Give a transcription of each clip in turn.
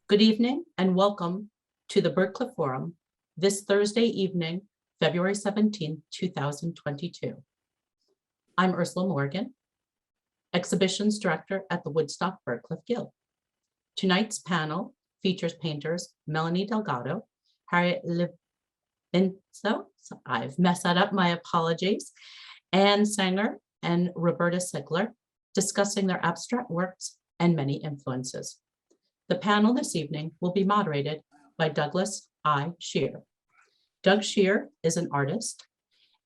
Good evening and welcome to the Byrdcliffe Forum this Thursday evening, February 17, 2022. I'm Ursula Morgan, Exhibitions Director at the Woodstock Byrdcliffe Guild. Tonight's panel features painters Melanie Delgado, Harriet Livathinos, I've messed that up, my apologies, Anne Sanger and Roberta Sickler, discussing their abstract works and many influences. The panel this evening will be moderated by Douglas I. Shear. Doug Shear is an artist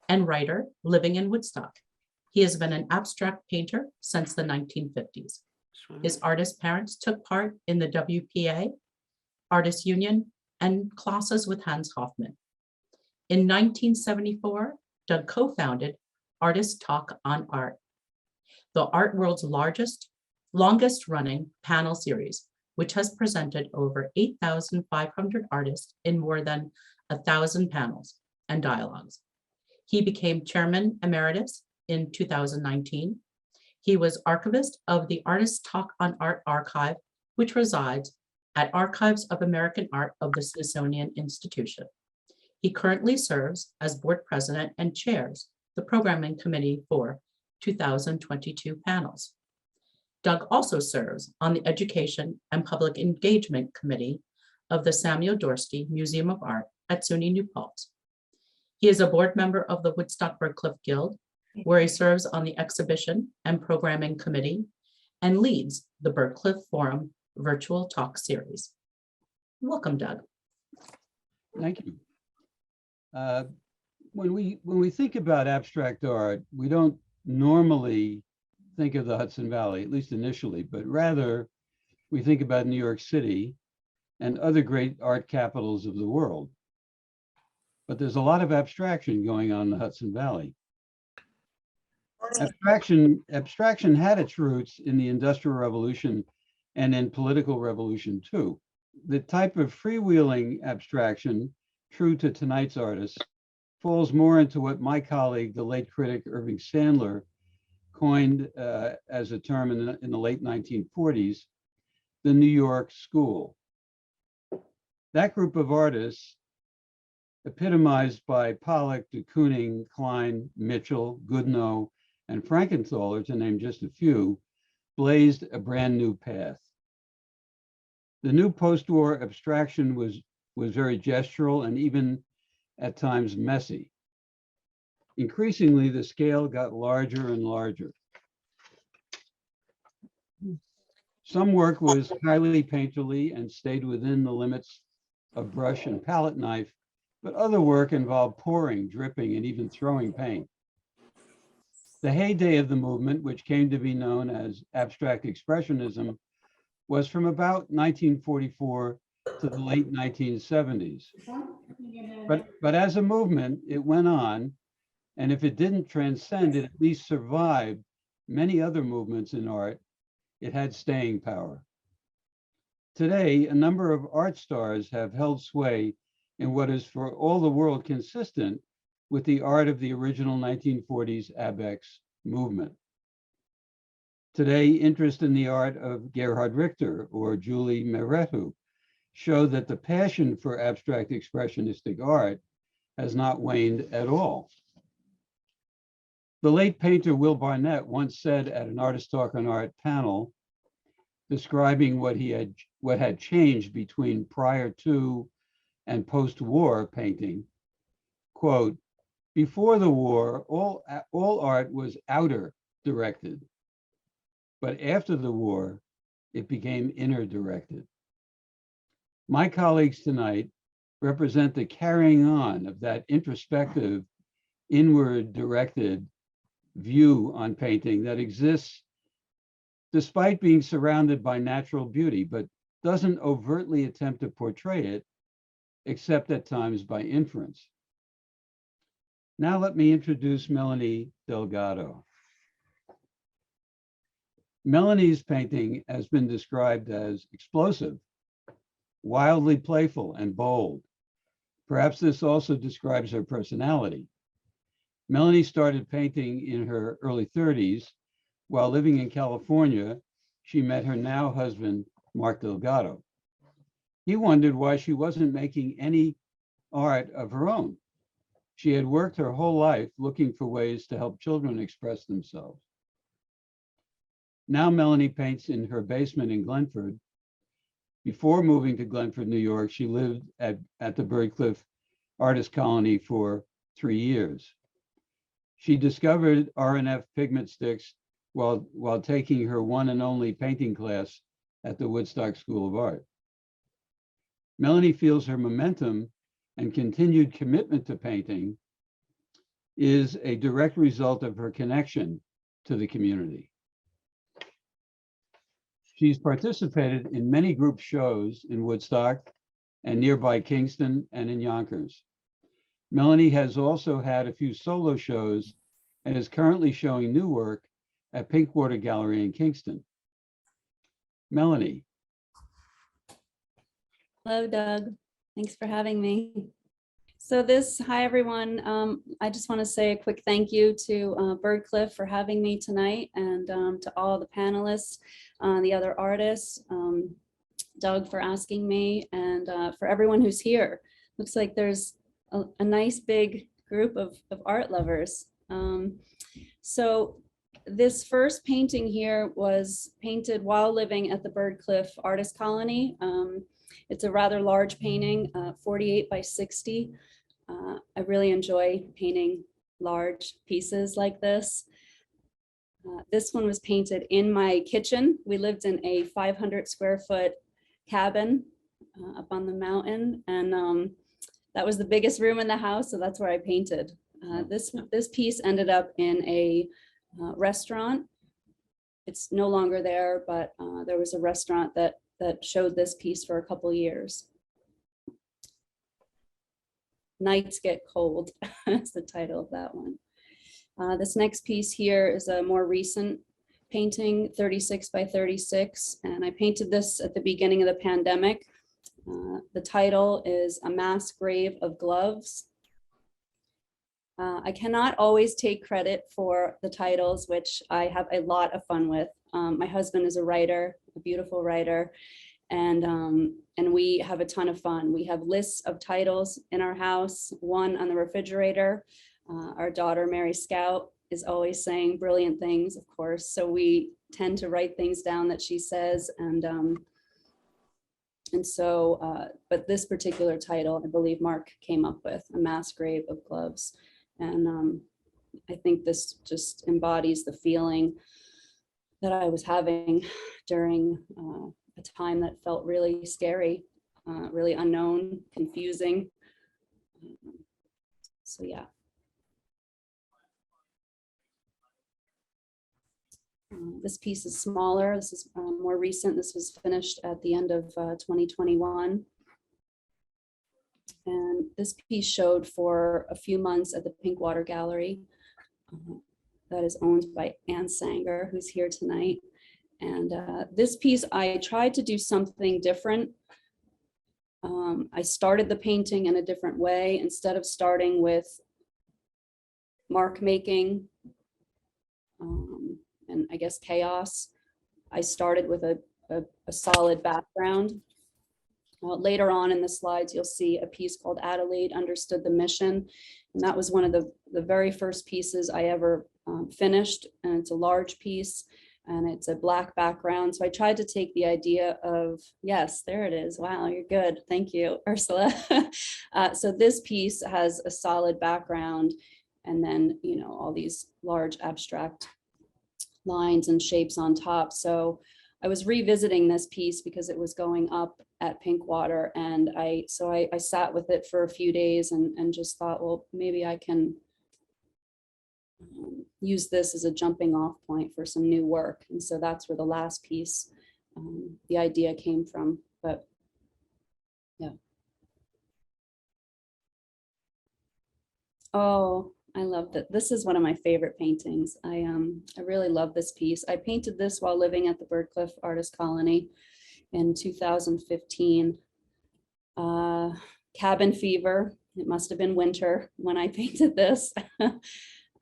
and writer living in Woodstock. He has been an abstract painter since the 1950s. His artist parents took part in the WPA, Artists Union, and classes with Hans Hofmann. In 1974, Doug co-founded Artist Talk on Art, the art world's longest running panel series, which has presented over 8,500 artists in more than 1,000 panels and dialogues. He became chairman emeritus in 2019. He was archivist of the Artist Talk on Art archive, which resides at Archives of American Art of the Smithsonian Institution. He currently serves as board president and chairs the programming committee for 2022 panels. Doug also serves on the Education and Public Engagement Committee of the Samuel Dorsey Museum of Art at SUNY New Paltz. He is a board member of the Woodstock Byrdcliffe Guild, where he serves on the Exhibition and Programming Committee and leads the Byrdcliffe Forum virtual talk series. Welcome, Doug. Thank you. When we think about abstract art, we don't normally think of the Hudson Valley, at least initially, but rather we think about New York City and other great art capitals of the world. But there's a lot of abstraction going on in the Hudson Valley. Abstraction had its roots in the Industrial Revolution and in political revolution too. The type of freewheeling abstraction, true to tonight's artists, falls more into what my colleague, the late critic Irving Sandler, coined as a term in the late 1940s, the New York School. That group of artists, epitomized by Pollock, de Kooning, Klein, Mitchell, Goodenough, and Frankenthaler, to name just a few, blazed a brand new path. The new post-war abstraction was very gestural and even at times messy. Increasingly, the scale got larger and larger. Some work was highly painterly and stayed within the limits of brush and palette knife, but other work involved pouring, dripping, and even throwing paint. The heyday of the movement, which came to be known as Abstract Expressionism, was from about 1944 to the late 1970s. But as a movement, it went on, and if it didn't transcend, it at least survived many other movements in art. It had staying power. Today, a number of art stars have held sway in what is for all the world consistent with the art of the original 1940s ABEX movement. Today, interest in the art of Gerhard Richter or Julie Mehretu show that the passion for abstract expressionistic art has not waned at all. The late painter Will Barnett once said at an Artist Talk on Art panel, describing what had changed between prior to and post-war painting, quote, "Before the war, all art was outer directed, but after the war, it became inner directed." My colleagues tonight represent the carrying on of that introspective, inward directed view on painting that exists despite being surrounded by natural beauty, but doesn't overtly attempt to portray it, except at times by inference. Now let me introduce Melanie Delgado. Melanie's painting has been described as explosive, wildly playful, and bold. Perhaps this also describes her personality. Melanie started painting in her early 30s. While living in California, she met her now husband, Mark Delgado. He wondered why she wasn't making any art of her own. She had worked her whole life looking for ways to help children express themselves. Now Melanie paints in her basement in Glenford. Before moving to Glenford, New York, she lived at the Byrdcliffe Artist Colony for 3 years. She discovered R&F pigment sticks while taking her one and only painting class at the Woodstock School of Art. Melanie feels her momentum and continued commitment to painting is a direct result of her connection to the community. She's participated in many group shows in Woodstock and nearby Kingston and in Yonkers. Melanie has also had a few solo shows and is currently showing new work at Pinkwater Gallery in Kingston. Melanie. Hello, Doug. Thanks for having me. So hi everyone. I just want to say a quick thank you to Byrdcliffe for having me tonight, and to all the panelists, the other artists, Doug for asking me, and for everyone who's here. Looks like there's a nice big group of art lovers. So this first painting here was painted while living at the Byrdcliffe Artist Colony. It's a rather large painting, 48 by 60. I really enjoy painting large pieces like this. This one was painted in my kitchen. We lived in a 500 square foot cabin up on the mountain, and that was the biggest room in the house, so that's where I painted. This piece ended up in a restaurant. It's no longer there, but there was a restaurant that showed this piece for a couple years. Nights Get Cold is the title of that one. This next piece here is a more recent painting, 36 by 36, and I painted this at the beginning of the pandemic. The title is A Mass Grave of Gloves. I cannot always take credit for the titles, which I have a lot of fun with. My husband is a writer, a beautiful writer, and we have a ton of fun. We have lists of titles in our house, one on the refrigerator. Our daughter, Mary Scout, is always saying brilliant things, of course. So we tend to write things down that she says. But this particular title, I believe Mark came up with, A Mass Grave of Gloves. And I think this just embodies the feeling that I was having during a time that felt really scary, really unknown, confusing. So yeah. This piece is smaller. This is more recent. This was finished at the end of 2021. And this piece showed for a few months at the Pinkwater Gallery that is owned by Ann Sanger, who's here tonight. And this piece, I tried to do something different. I started the painting in a different way. Instead of starting with mark making and I guess chaos, I started with a solid background. Later on in the slides, you'll see a piece called Adelaide Understood the Mission. And that was one of the very first pieces I ever finished. And it's a large piece and it's a black background. So I tried to take the idea of, yes, there it is. Wow, you're good. Thank you, Ursula. So this piece has a solid background and then, you know, all these large abstract lines and shapes on top. So I was revisiting this piece because it was going up at Pinkwater, and I sat with it for a few days and just thought, well, maybe I can use this as a jumping off point for some new work. And so that's where the last piece, the idea came from. But yeah. Oh, I love that. This is one of my favorite paintings. I really love this piece. I painted this while living at the Byrdcliffe Artist Colony in 2015. Cabin fever. It must have been winter when I painted this.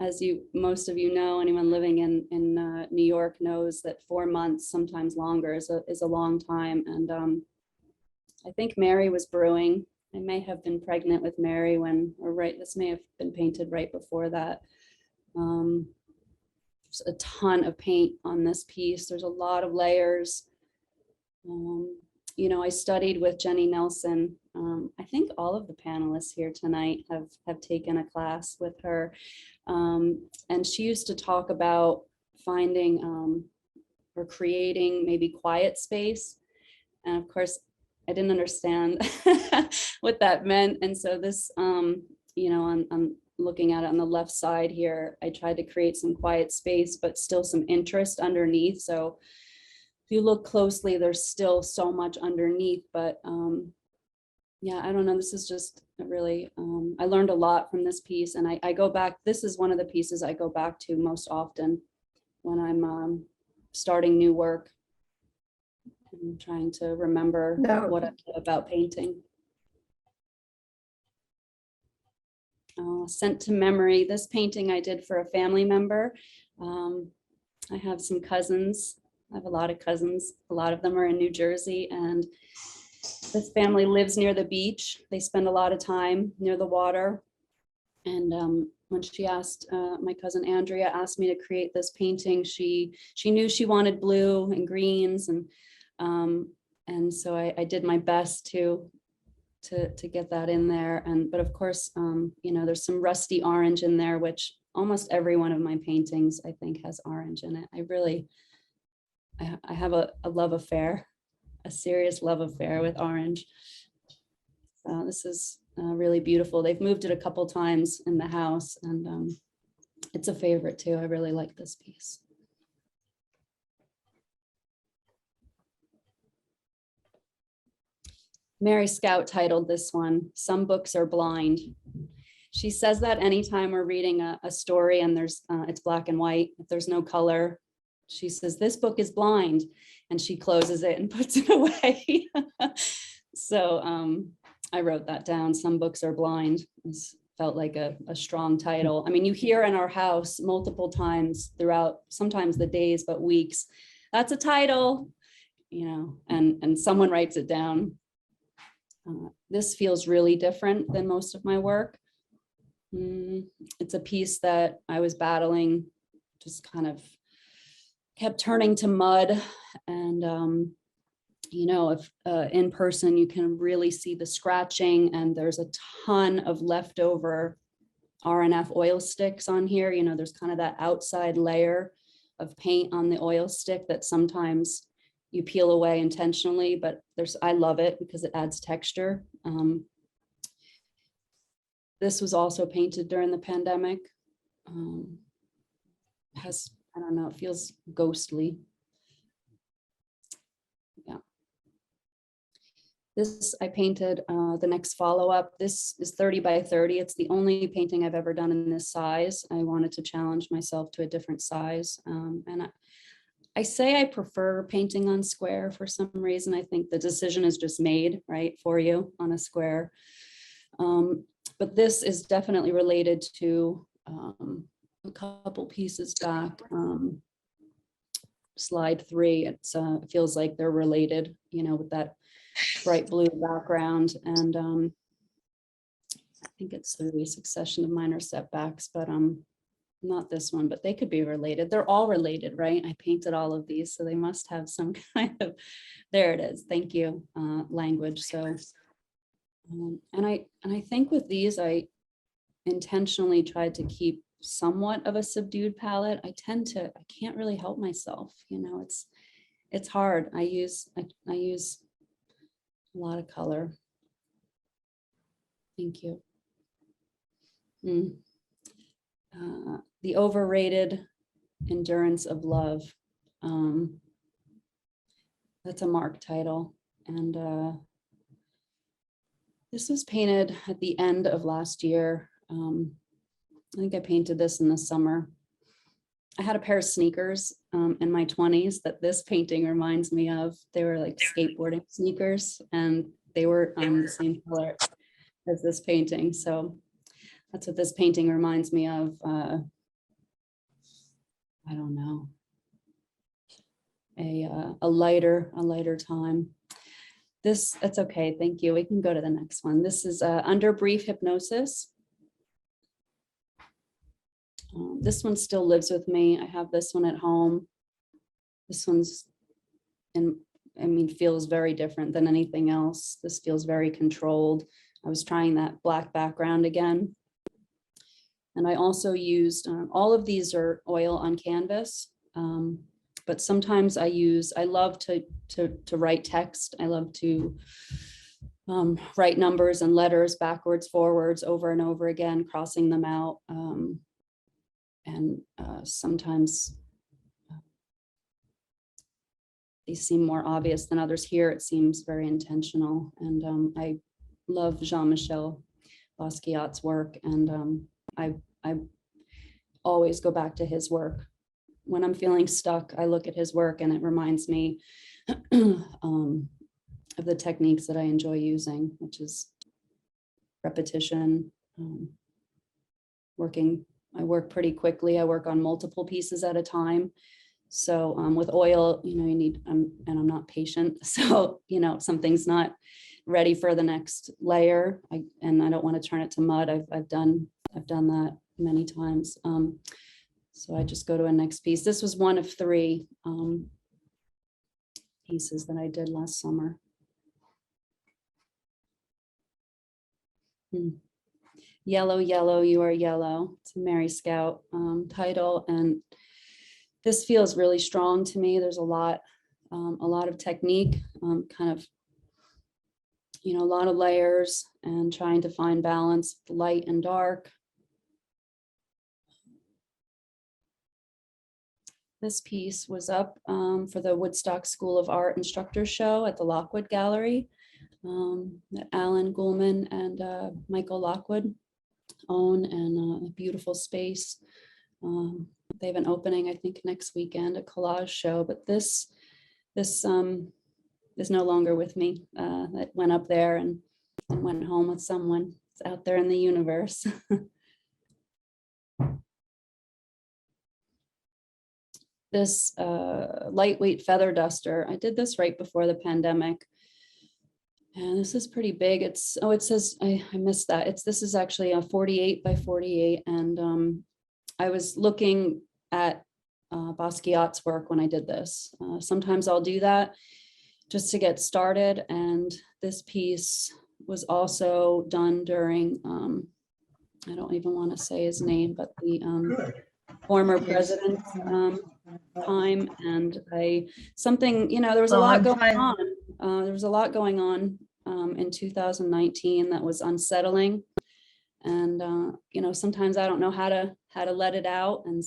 As most of you know, anyone living in New York knows that 4 months, sometimes longer, is a long time. And I think Mary was brewing. I may have been pregnant with Mary when, or right, this may have been painted right before that. There's a ton of paint on this piece. There's a lot of layers. You know, I studied with Jenny Nelson. I think all of the panelists here tonight have taken a class with her. And she used to talk about finding or creating maybe quiet space. And of course, I didn't understand what that meant. And so this, you know, I'm looking at it on the left side here, I tried to create some quiet space, but still some interest underneath. So if you look closely, there's still so much underneath, but yeah, I don't know. This is just really, I learned a lot from this piece, and I go back, this is one of the pieces I go back to most often when I'm starting new work. I'm trying to remember what I know about painting. Sent to memory, this painting I did for a family member. I have some cousins. I have a lot of cousins. A lot of them are in New Jersey, and this family lives near the beach. They spend a lot of time near the water. And when she asked, my cousin Andrea asked me to create this painting, she knew she wanted blue and greens, and so I did my best to get that in there. And but of course, you know, there's some rusty orange in there, which almost every one of my paintings I think has orange in it. I have a love affair, a serious love affair with orange. So this is really beautiful. They've moved it a couple times in the house, and it's a favorite too. I really like this piece. Mary Scout titled this one, "Some Books Are Blind." She says that anytime we're reading a story and there's it's black and white, if there's no color, she says, "This book is blind," and she closes it and puts it away. So I wrote that down, "Some Books Are Blind." This felt like a strong title. I mean, you hear in our house multiple times throughout, sometimes the days, but weeks, "That's a title," you know, and someone writes it down. This feels really different than most of my work. It's a piece that I was battling, just kind of kept turning to mud. And, you know, if in person, you can really see the scratching, and there's a ton of leftover RNF oil sticks on here. You know, there's kind of that outside layer of paint on the oil stick that sometimes you peel away intentionally, but I love it because it adds texture. This was also painted during the pandemic. I don't know, it feels ghostly. Yeah. This I painted the next follow-up. This is 30 by 30. It's the only painting I've ever done in this size. I wanted to challenge myself to a different size. And I say I prefer painting on square for some reason. I think the decision is just made, right, for you on a square. But this is definitely related to a couple pieces back. Slide 3, it feels like they're related, you know, with that bright blue background. And I think it's the succession of minor setbacks, but not this one, but they could be related. They're all related, right? I painted all of these, so they must have some kind of, there it is. Thank you, language. So, and I think with these, I intentionally tried to keep somewhat of a subdued palette. I can't really help myself. You know, it's hard. I use a lot of color. Thank you. The Overrated Endurance of Love. That's a Mark title. And this was painted at the end of last year. I think I painted this in the summer. I had a pair of sneakers in my 20s that this painting reminds me of. They were like skateboarding sneakers, and they were the same color as this painting. So that's what this painting reminds me of. I don't know, a lighter time. That's okay, thank you. We can go to the next one. This is Under Brief Hypnosis. This one still lives with me. I have this one at home. This one's, feels very different than anything else. This feels very controlled. I was trying that black background again. And I also used, all of these are oil on canvas, but sometimes I love to write text. I love to write numbers and letters backwards, forwards, over and over again, crossing them out. Sometimes they seem more obvious than others. Here it seems very intentional. And I love Jean-Michel Basquiat's work, and I always go back to his work. When I'm feeling stuck, I look at his work and it reminds me of the techniques that I enjoy using, which is repetition, I work pretty quickly. I work on multiple pieces at a time. So with oil, you need, and I'm not patient. So, if something's not ready for the next layer, and I don't want to turn it to mud. I've done that many times. So I just go to a next piece. This was one of 3 pieces that I did last summer. Yellow, yellow, you are yellow. It's a Mary Scout title, and this feels really strong to me. There's a lot of technique, kind of, a lot of layers, and trying to find balance, light and dark. This piece was up for the Woodstock School of Art Instructor Show at the Lockwood Gallery that Alan Goulman and Michael Lockwood own, and a beautiful space. They have an opening, I think, next weekend, a collage show, but this is no longer with me. That went up there and went home with someone. It's out there in the universe. This lightweight feather duster, I did this right before the pandemic. And this is pretty big. It says, I missed that. This is actually a 48 by 48. And I was looking at Basquiat's work when I did this. Sometimes I'll do that just to get started. And this piece was also done during, I don't even want to say his name, but the former president's time. And there was a lot going on. There was a lot going on in 2019 that was unsettling. And, sometimes I don't know how to let it out. And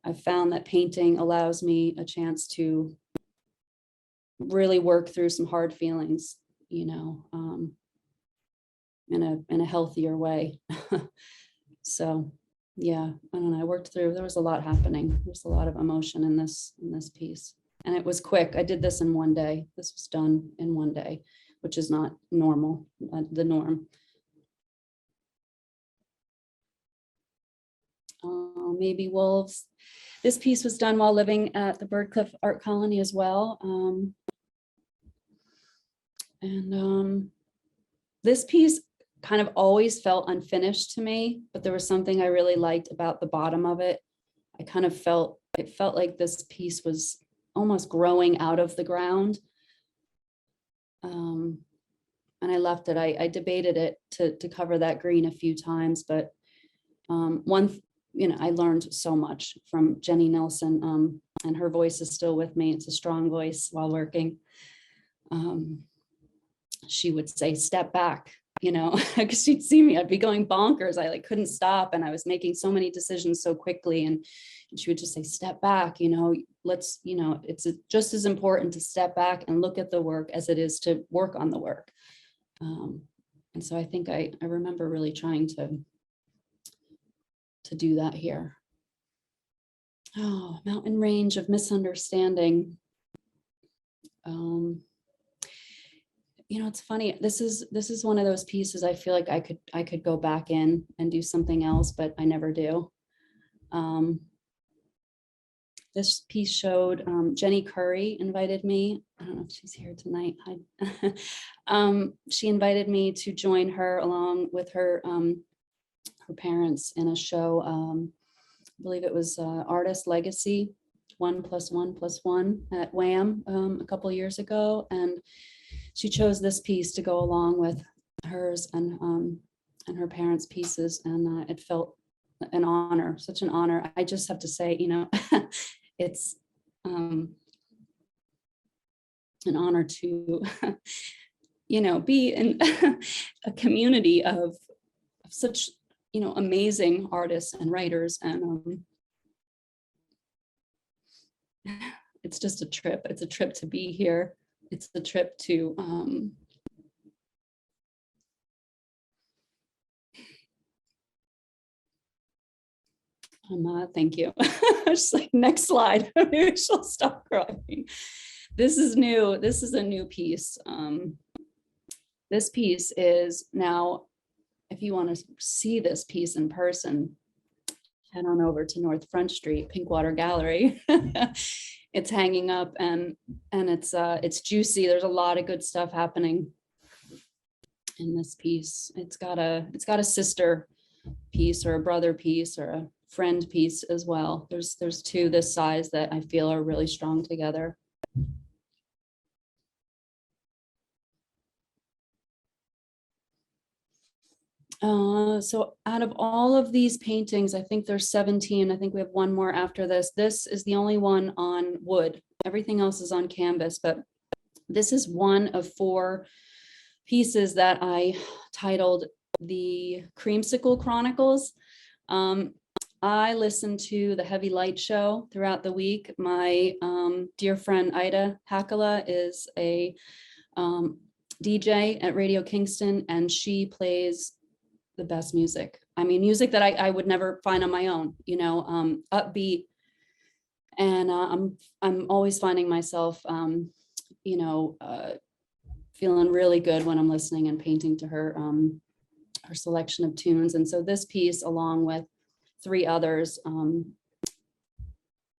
I've found that painting allows me a chance to really work through some hard feelings, in a healthier way. So, yeah, I don't know. I worked through, there was a lot happening. There's a lot of emotion in this piece. And it was quick. I did this in one day. This was done in one day, which is not normal, the norm. Maybe Wolves. This piece was done while living at the Byrdcliffe Art Colony as well. This piece kind of always felt unfinished to me, but there was something I really liked about the bottom of it. It felt like this piece was almost growing out of the ground. And I left it. I debated it to cover that green a few times, but I learned so much from Jenny Nelson, and her voice is still with me. It's a strong voice while working. She would say, step back, because she'd see me, I'd be going bonkers. I couldn't stop, and I was making so many decisions so quickly. And she would just say, step back, it's just as important to step back and look at the work as it is to work on the work. And so I think I remember really trying to do that here. Oh, Mountain Range of Misunderstanding. It's funny. This is one of those pieces I feel like I could go back in and do something else, but I never do. This piece showed, Jenny Curry invited me. I don't know if she's here tonight. She invited me to join her along with her parents in a show. I believe it was Artist Legacy, 1+1+1 at Wham a couple of years ago, and she chose this piece to go along with hers and her parents' pieces, and it felt an honor, such an honor. I just have to say, you know, it's an honor to, you know, be in a community of such, you know, amazing artists and writers, and it's just a trip. It's a trip to be here. It's the trip to thank you. Just like, next slide. Maybe she'll stop crying. This is new. This is a new piece. This piece is now, if you want to see this piece in person, head on over to North Front Street, Pinkwater Gallery. It's hanging up, and it's juicy. There's a lot of good stuff happening in this piece. It's got a sister piece or a brother piece or a friend piece as well. There's two this size that I feel are really strong together. So out of all of these paintings, I think there's 17. I think we have one more after this. This is the only one on wood. Everything else is on canvas, but this is one of 4 pieces that I titled the Creamsicle Chronicles. I listened to the Heavy Light show throughout the week. My dear friend Ida Hakala is a DJ at Radio Kingston, and she plays the best music. I mean, music that I would never find on my own, you know, upbeat. And I'm always finding myself, you know, feeling really good when I'm listening and painting to her, her selection of tunes. And so this piece, along with 3 others,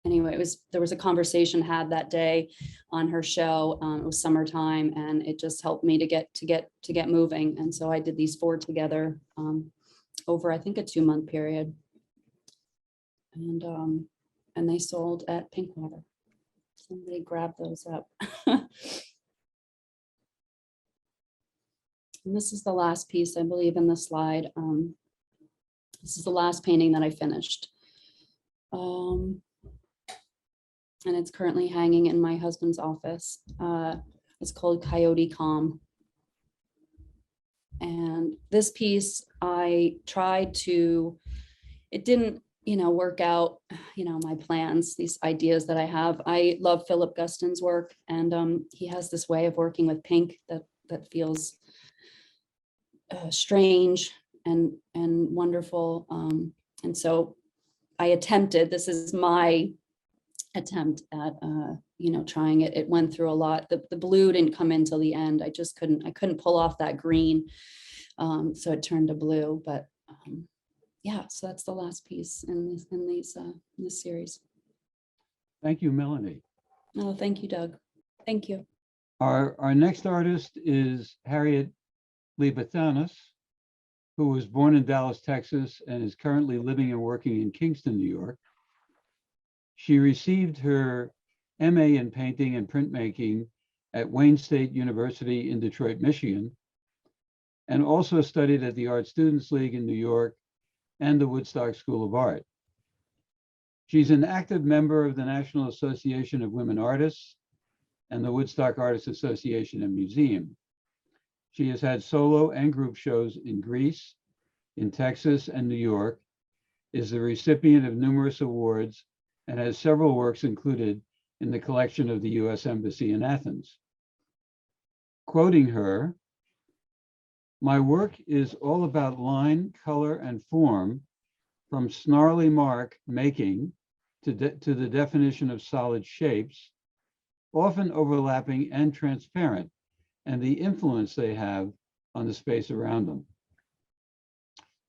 anyway, there was a conversation had that day on her show. It was summertime, and it just helped me to get moving. And so I did these 4 together over, I think, a 2-month period, and they sold at Pinkwater. Somebody grabbed those up. And this is the last piece, I believe, in the slide. This is the last painting that I finished. And it's currently hanging in my husband's office. It's called Coyote Calm. And this piece, I tried to, it didn't, you know, work out, you know, my plans, these ideas that I have. I love Philip Guston's work, and he has this way of working with pink that feels strange and wonderful. And so I attempted, this is my attempt at, you know, trying it. It went through a lot. The blue didn't come in till the end. I couldn't pull off that green. So it turned to blue, but yeah, so that's the last piece in this series. Thank you, Melanie. Oh, thank you, Doug. Thank you. Our next artist is Harriet Livathinos, who was born in Dallas, Texas, and is currently living and working in Kingston, New York. She received her MA in painting and printmaking at Wayne State University in Detroit, Michigan, and also studied at the Art Students League in New York and the Woodstock School of Art. She's an active member of the National Association of Women Artists and the Woodstock Artists Association and Museum. She has had solo and group shows in Greece, in Texas, and New York, is the recipient of numerous awards, and has several works included in the collection of the U.S. Embassy in Athens. Quoting her, "My work is all about line, color, and form, from snarly mark making to the definition of solid shapes, often overlapping and transparent, and the influence they have on the space around them.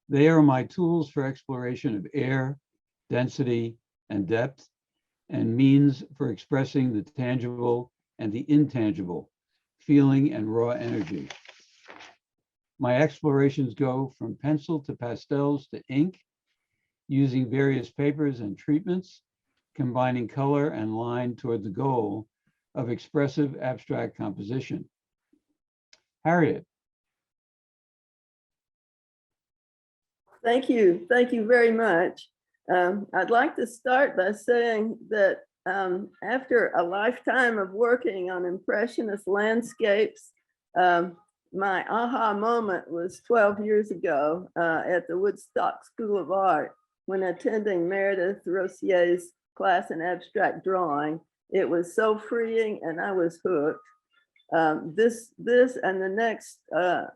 They are my tools for exploration of air, density, and depth, and means for expressing the tangible and the intangible, feeling and raw energy. My explorations go from pencil to pastels to ink, using various papers and treatments, combining color and line toward the goal of expressive abstract composition. Harriet. Thank you. Thank you very much. I'd like to start by saying that after a lifetime of working on Impressionist landscapes, my aha moment was 12 years ago at the Woodstock School of Art when attending Meredith Rossier's class in abstract drawing. It was so freeing and I was hooked. This and the next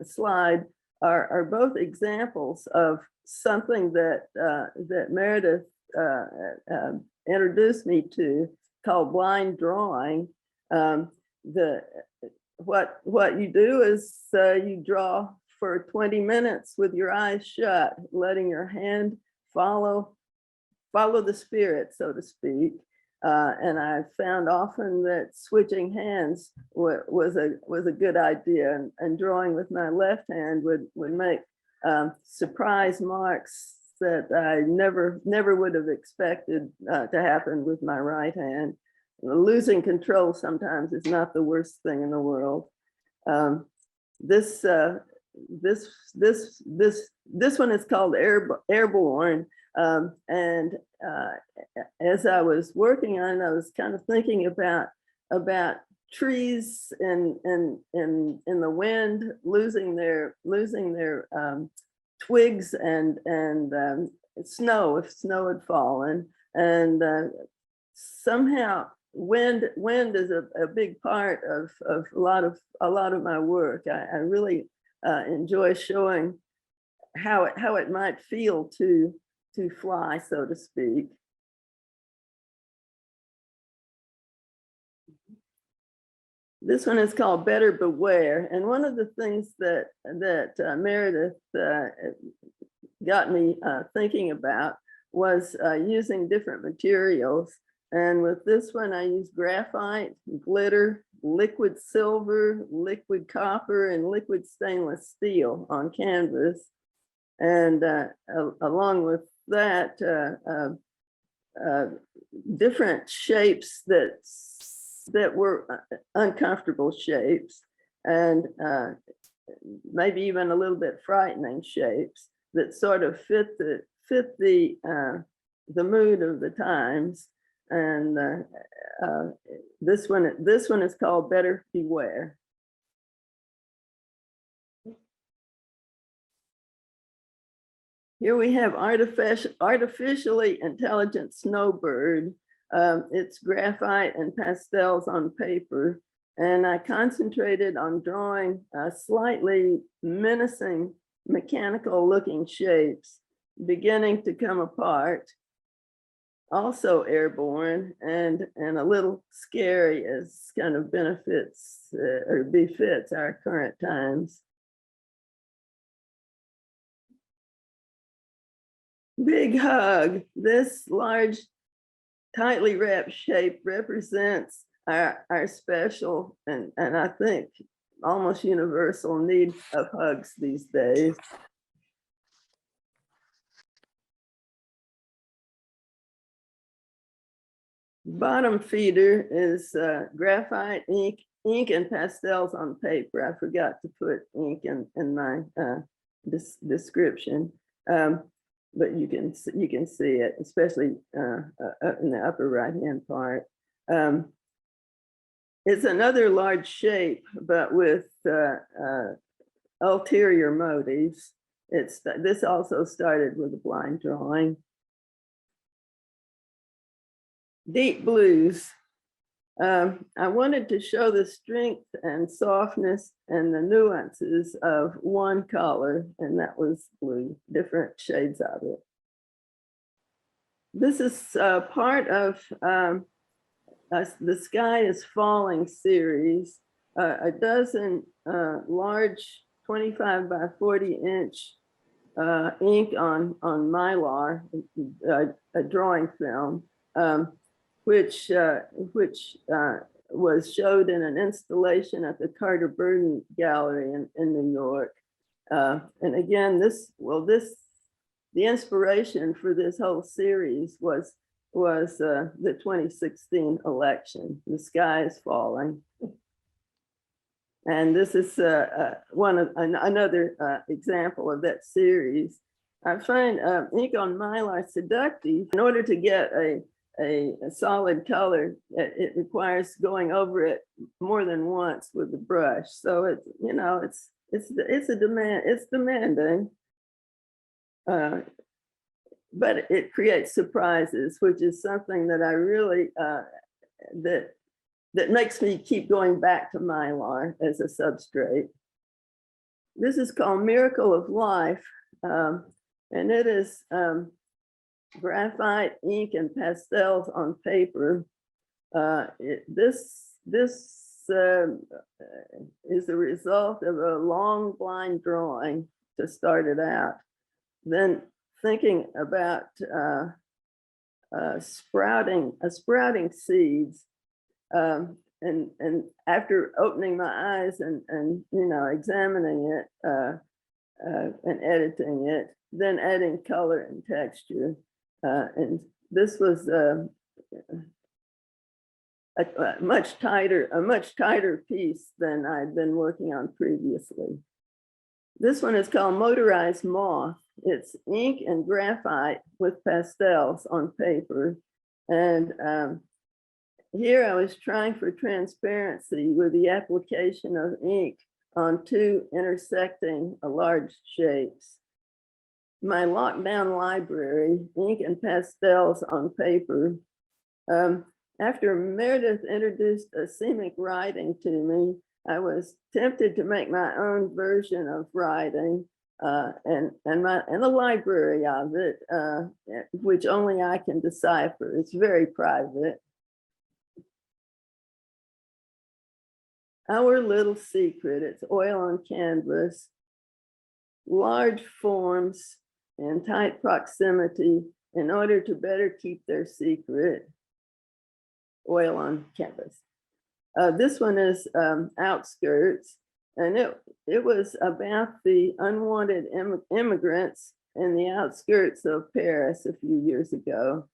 slide are both examples of something that that Meredith introduced me to, called blind drawing. What you do is you draw for 20 minutes with your eyes shut, letting your hand follow the spirit, so to speak. And I found often that switching hands was a good idea, and drawing with my left hand would make surprise marks that I never would have expected to happen with my right hand. Losing control sometimes is not the worst thing in the world. This one is called Airborne. And as I was working on it, I was kind of thinking about trees in the wind, losing their twigs and snow, if snow had fallen, and somehow wind is a big part of a lot of my work. I really enjoy showing how it might feel to fly, so to speak. This one is called Better Beware. And one of the things that Meredith got me thinking about was using different materials. And with this one, I use graphite, glitter, liquid silver, liquid copper, and liquid stainless steel on canvas. And along with that, different shapes that were uncomfortable shapes, and maybe even a little bit frightening shapes that sort of fit the mood of the times. And this one is called Better Beware. Here we have artificially intelligent snowbird. It's graphite and pastels on paper. And I concentrated on drawing slightly menacing mechanical looking shapes beginning to come apart. Also airborne and a little scary, as kind of benefits or befits our current times. Big hug. This large, tightly wrapped shape represents our special and I think almost universal need of hugs these days. Bottom feeder is graphite, ink and pastels on paper. I forgot to put ink in my description. But you can see it, especially in the upper right-hand part. It's another large shape, but with ulterior motives. This also started with a blind drawing. Deep blues. I wanted to show the strength and softness and the nuances of one color, and that was blue, different shades of it. This is part of the Sky is Falling series, a dozen large 25 by 40 inch ink on Mylar, a drawing film, which was showed in an installation at the Carter Burton Gallery in New York. And again, the inspiration for this whole series was the 2016 election. The Sky is Falling. And this is another example of that series. I find ink on mylar seductive. In order to get a solid color, it requires going over it more than once with the brush. So it's demanding, but it creates surprises, which is something that I really that makes me keep going back to mylar as a substrate. This is called Miracle of Life, and it is graphite, ink, and pastels on paper. This is the result of a long blind drawing to start it out. Then thinking about sprouting seeds. And after opening my eyes and examining it and editing it, then adding color and texture. And this was a much tighter piece than I'd been working on previously. This one is called Motorized Moth. It's ink and graphite with pastels on paper. And here I was trying for transparency with the application of ink on two intersecting large shapes. My lockdown library, ink and pastels on paper. After Meredith introduced asemic writing to me, I was tempted to make my own version of writing and the library of it, which only I can decipher. It's very private. Our Little Secret, it's oil on canvas, large forms in tight proximity in order to better keep their secret, oil on canvas. This one is Outskirts, and it was about the unwanted immigrants in the outskirts of Paris a few years ago.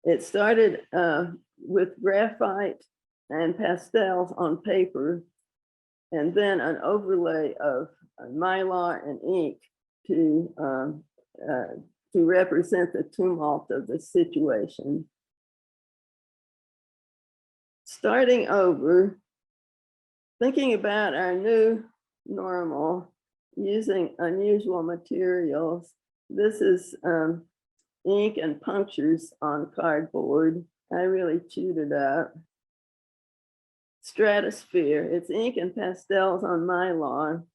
It started with graphite and pastels on paper, and then an overlay of mylar and ink to represent the tumult of the situation. Starting over, thinking about our new normal, using unusual materials. This is ink and punctures on cardboard. I really chewed it up. Stratosphere, it's ink and pastels on mylar.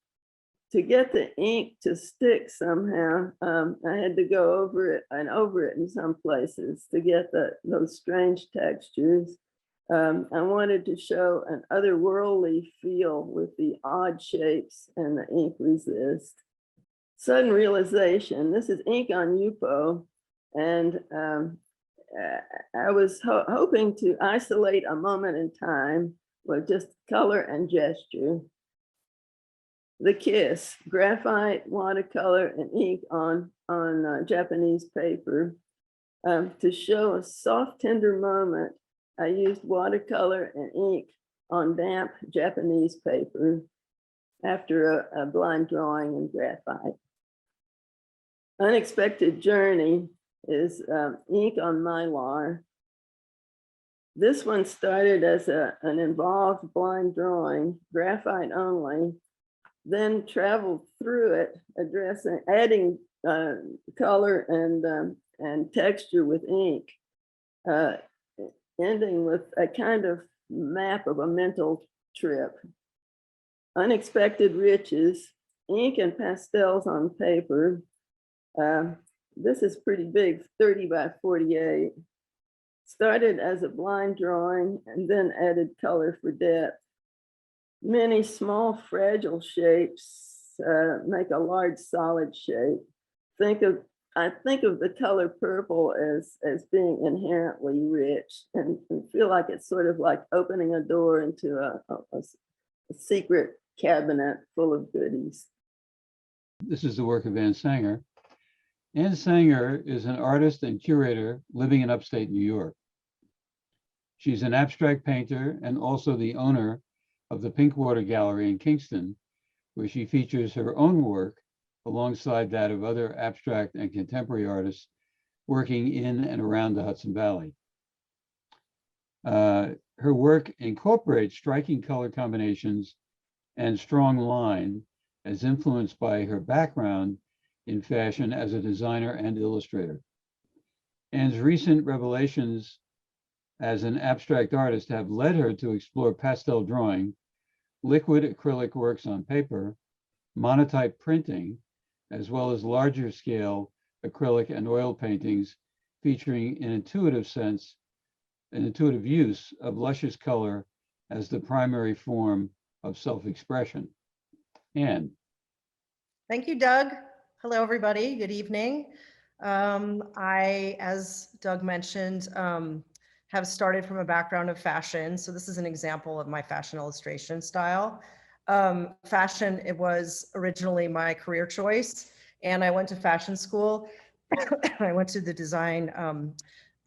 To get the ink to stick somehow, I had to go over it in some places to get those strange textures. I wanted to show an otherworldly feel with the odd shapes and the ink resist. Sudden realization, this is ink on Yupo, and I was hoping to isolate a moment in time with just color and gesture. The Kiss, graphite, watercolor, and ink on Japanese paper. To show a soft, tender moment, I used watercolor and ink on damp Japanese paper after a blind drawing in graphite. Unexpected Journey is ink on mylar. This one started as an involved blind drawing, graphite only, then traveled through it, adding color and texture with ink, ending with a kind of map of a mental trip. Unexpected Riches, ink and pastels on paper. This is pretty big, 30 by 48. Started as a blind drawing and then added color for depth. Many small fragile shapes make a large solid shape. Think of I think of the color purple as being inherently rich and feel like it's sort of like opening a door into a secret cabinet full of goodies. This is the work of Ann Sanger. Ann Sanger is an artist and curator living in upstate New York. She's an abstract painter and also the owner of the Pinkwater Gallery in Kingston, where she features her own work alongside that of other abstract and contemporary artists working in and around the Hudson Valley. Her work incorporates striking color combinations and strong line as influenced by her background in fashion as a designer and illustrator. Ann's recent revelations as an abstract artist have led her to explore pastel drawing, liquid acrylic works on paper, monotype printing, as well as larger scale acrylic and oil paintings featuring an intuitive use of luscious color as the primary form of self-expression. Ann. Thank you, Doug. Hello, everybody. Good evening. I, as Doug mentioned, have started from a background of fashion. So this is an example of my fashion illustration style. Fashion, it was originally my career choice, and I went to fashion school. I went to the design,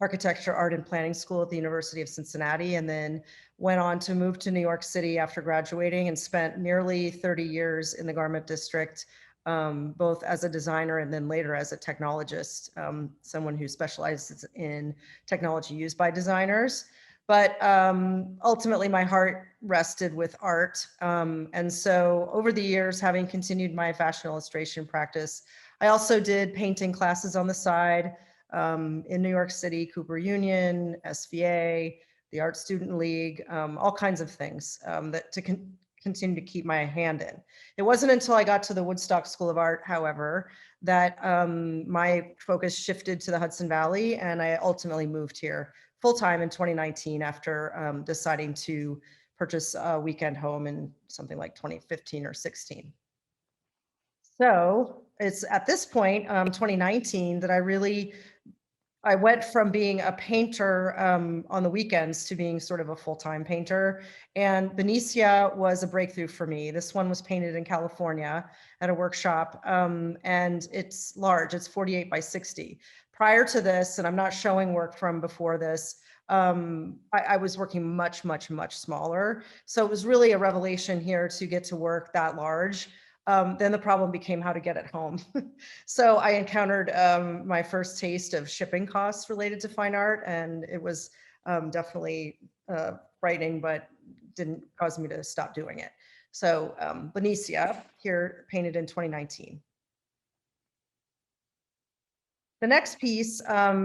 architecture, art, and planning school at the University of Cincinnati, and then went on to move to New York City after graduating and spent nearly 30 years in the garment district, both as a designer and then later as a technologist, someone who specializes in technology used by designers. But ultimately, my heart rested with art. And so over the years, having continued my fashion illustration practice, I also did painting classes on the side in New York City, Cooper Union, SVA, the Art Student League, all kinds of things that to continue to keep my hand in. It wasn't until I got to the Woodstock School of Art, however, that my focus shifted to the Hudson Valley, and I ultimately moved here full-time in 2019 after deciding to purchase a weekend home in something like 2015 or 16. So it's at this point, 2019, that I went from being a painter on the weekends to being sort of a full-time painter. And Benicia was a breakthrough for me. This one was painted in California at a workshop, and it's large, it's 48 by 60. Prior to this, and I'm not showing work from before this, I was working much, much, much smaller. So it was really a revelation here to get to work that large. Then the problem became how to get it home. So I encountered my first taste of shipping costs related to fine art, and it was definitely frightening, but didn't cause me to stop doing it. So Benicia, here painted in 2019. The next piece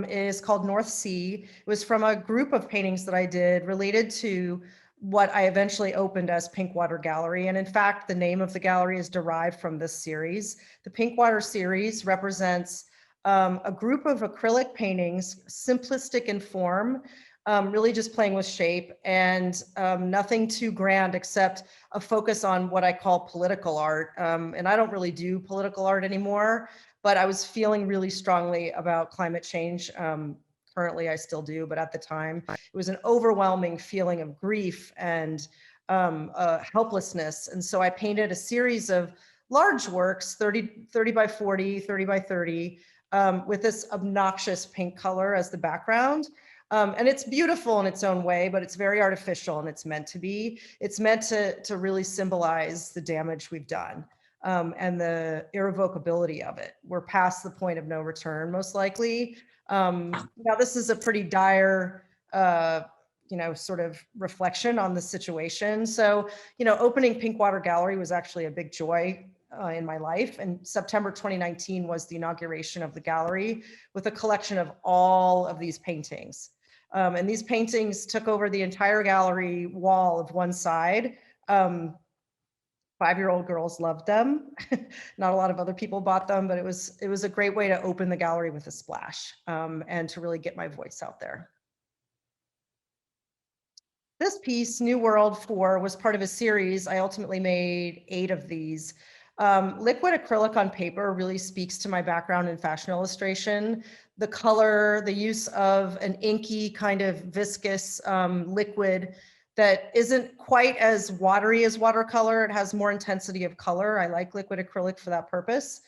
is called North Sea. It was from a group of paintings that I did related to what I eventually opened as Pinkwater Gallery. And in fact, the name of the gallery is derived from this series. The Pinkwater series represents a group of acrylic paintings, simplistic in form, really just playing with shape, and nothing too grand except a focus on what I call political art. And I don't really do political art anymore, but I was feeling really strongly about climate change. Currently, I still do, but at the time, it was an overwhelming feeling of grief and helplessness. And so I painted a series of large works, 30 by 40, 30 by 30, with this obnoxious pink color as the background. And it's beautiful in its own way, but it's very artificial, and it's meant to be. It's meant to really symbolize the damage we've done. And the irrevocability of it. We're past the point of no return, most likely. Now, this is a pretty dire, sort of reflection on the situation. So, opening Pinkwater Gallery was actually a big joy in my life. And September 2019 was the inauguration of the gallery with a collection of all of these paintings. And these paintings took over the entire gallery wall of one side. 5-year-old girls loved them. Not a lot of other people bought them, but it was a great way to open the gallery with a splash and to really get my voice out there. This piece, New World 4, was part of a series. I ultimately made 8 of these Liquid acrylic on paper really speaks to my background in fashion illustration. The color, the use of an inky kind of viscous liquid that isn't quite as watery as watercolor. It has more intensity of color. I like liquid acrylic for that purpose.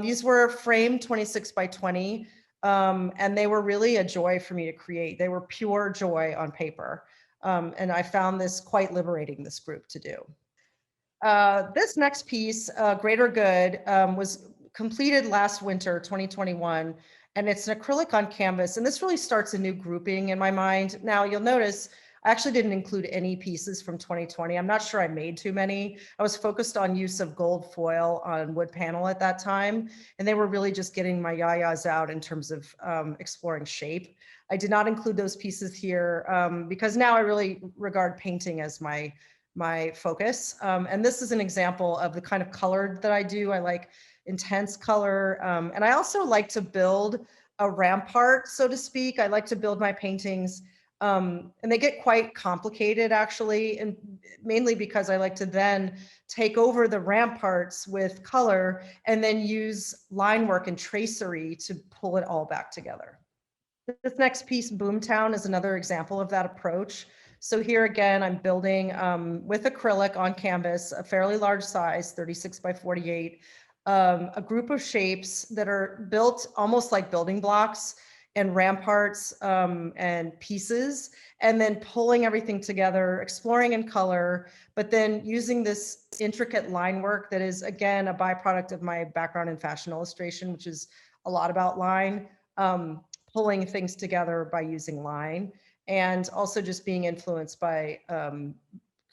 These were framed 26 by 20, and they were really a joy for me to create. They were pure joy on paper. And I found this quite liberating, this group to do. This next piece, Greater Good, was completed last winter, 2021, and it's an acrylic on canvas. And this really starts a new grouping in my mind. Now you'll notice I actually didn't include any pieces from 2020. I'm not sure I made too many. I was focused on use of gold foil on wood panel at that time, and they were really just getting my yayas out in terms of exploring shape. I did not include those pieces here because now I really regard painting as my focus. And this is an example of the kind of color that I do. I like intense color. And I also like to build a rampart, so to speak. I like to build my paintings. And they get quite complicated actually, and mainly because I like to then take over the ramparts with color and then use line work and tracery to pull it all back together. This next piece, Boomtown, is another example of that approach. So here again, I'm building with acrylic on canvas, a fairly large size, 36 by 48, a group of shapes that are built almost like building blocks and ramparts and pieces, and then pulling everything together, exploring in color, but then using this intricate line work that is, again, a byproduct of my background in fashion illustration, which is a lot about line, pulling things together by using line, and also just being influenced by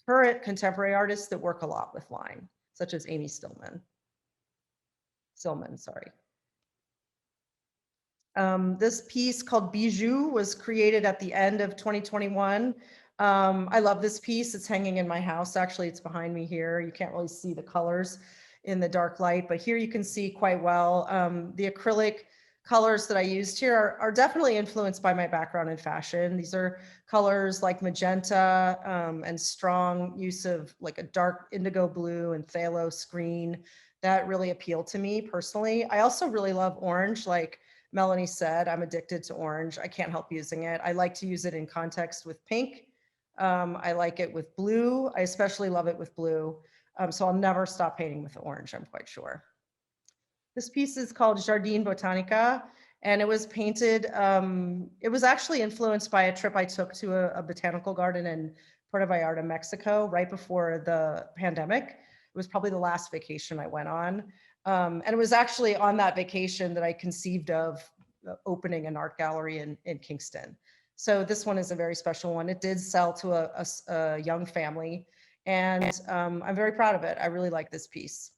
current contemporary artists that work a lot with line, such as Amy Stillman, sorry. This piece called Bijou was created at the end of 2021. I love this piece. It's hanging in my house. Actually, it's behind me here. You can't really see the colors in the dark light, but here you can see quite well. The acrylic colors that I used here are definitely influenced by my background in fashion. These are colors like magenta and strong use of like a dark indigo blue and phthalo green that really appeal to me personally. I also really love orange, like Melanie said. I'm addicted to orange. I can't help using it. I like to use it in context with pink. I like it with blue. I especially love it with blue. So I'll never stop painting with orange, I'm quite sure. This piece is called Jardin Botanica, and it was painted, it was actually influenced by a trip I took to a botanical garden in Puerto Vallarta, Mexico, right before the pandemic. It was probably the last vacation I went on. And it was actually on that vacation that I conceived of opening an art gallery in Kingston. So this one is a very special one. It did sell to a young family, and I'm very proud of it. I really like this piece.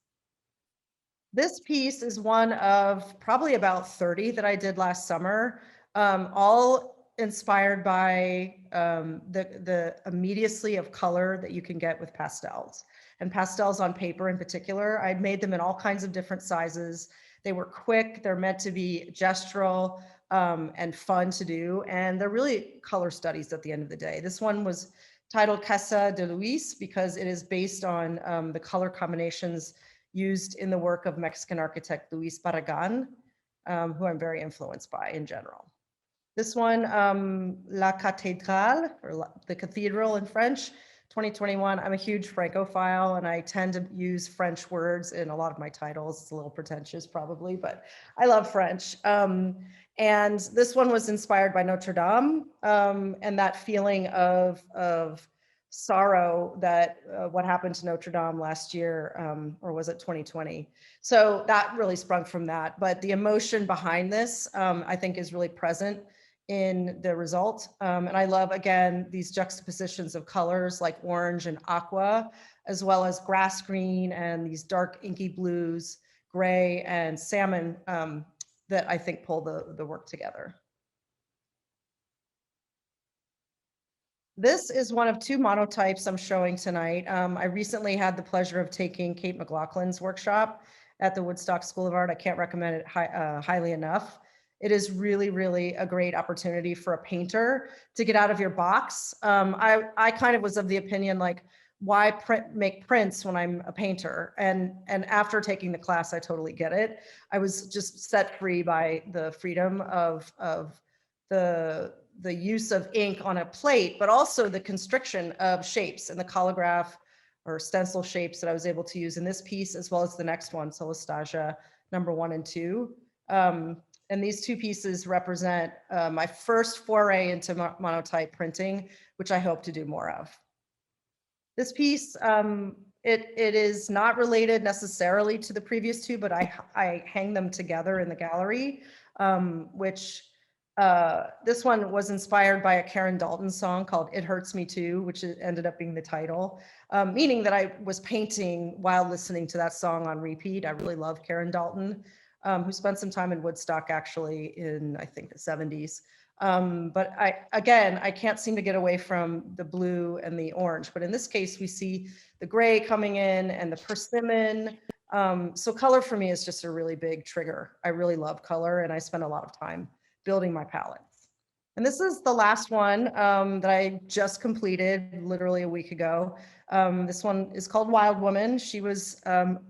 This piece is one of probably about 30 that I did last summer, all inspired by the immediacy of color that you can get with pastels. And pastels on paper in particular, I'd made them in all kinds of different sizes. They were quick, they're meant to be gestural and fun to do, and they're really color studies at the end of the day. This one was titled Casa De Luis because it is based on the color combinations used in the work of Mexican architect Luis Barragan, who I'm very influenced by in general. This one, La Cathedral, or the Cathedral in French, 2021. I'm a huge Francophile, and I tend to use French words in a lot of my titles. It's a little pretentious probably, but I love French. And this one was inspired by Notre Dame and that feeling of sorrow that what happened to Notre Dame last year, or was it 2020? So that really sprung from that. But the emotion behind this, I think, is really present in the result. And I love, again, these juxtapositions of colors like orange and aqua, as well as grass green and these dark inky blues, gray and salmon that I think pull the work together. This is one of two monotypes I'm showing tonight. I recently had the pleasure of taking Kate McLaughlin's workshop at the Woodstock School of Art. I can't recommend it highly enough. It is really, really a great opportunity for a painter to get out of your box. I kind of was of the opinion, like, why make prints when I'm a painter? And after taking the class, I totally get it. I was just set free by the freedom of the use of ink on a plate, but also the constriction of shapes and the collograph or stencil shapes that I was able to use in this piece, as well as the next one, Solastasia number 1 and 2. And these two pieces represent my first foray into monotype printing, which I hope to do more of. This piece, it is not related necessarily to the previous two, but I hang them together in the gallery, which this one was inspired by a Karen Dalton song called It Hurts Me Too, which ended up being the title, meaning that I was painting while listening to that song on repeat. I really love Karen Dalton, who spent some time in Woodstock actually in, I think, the 70s. But I can't seem to get away from the blue and the orange. But in this case, we see the gray coming in and the persimmon. So color for me is just a really big trigger. I really love color, and I spend a lot of time building my palettes. And this is the last one that I just completed literally a week ago. This one is called Wild Woman. She was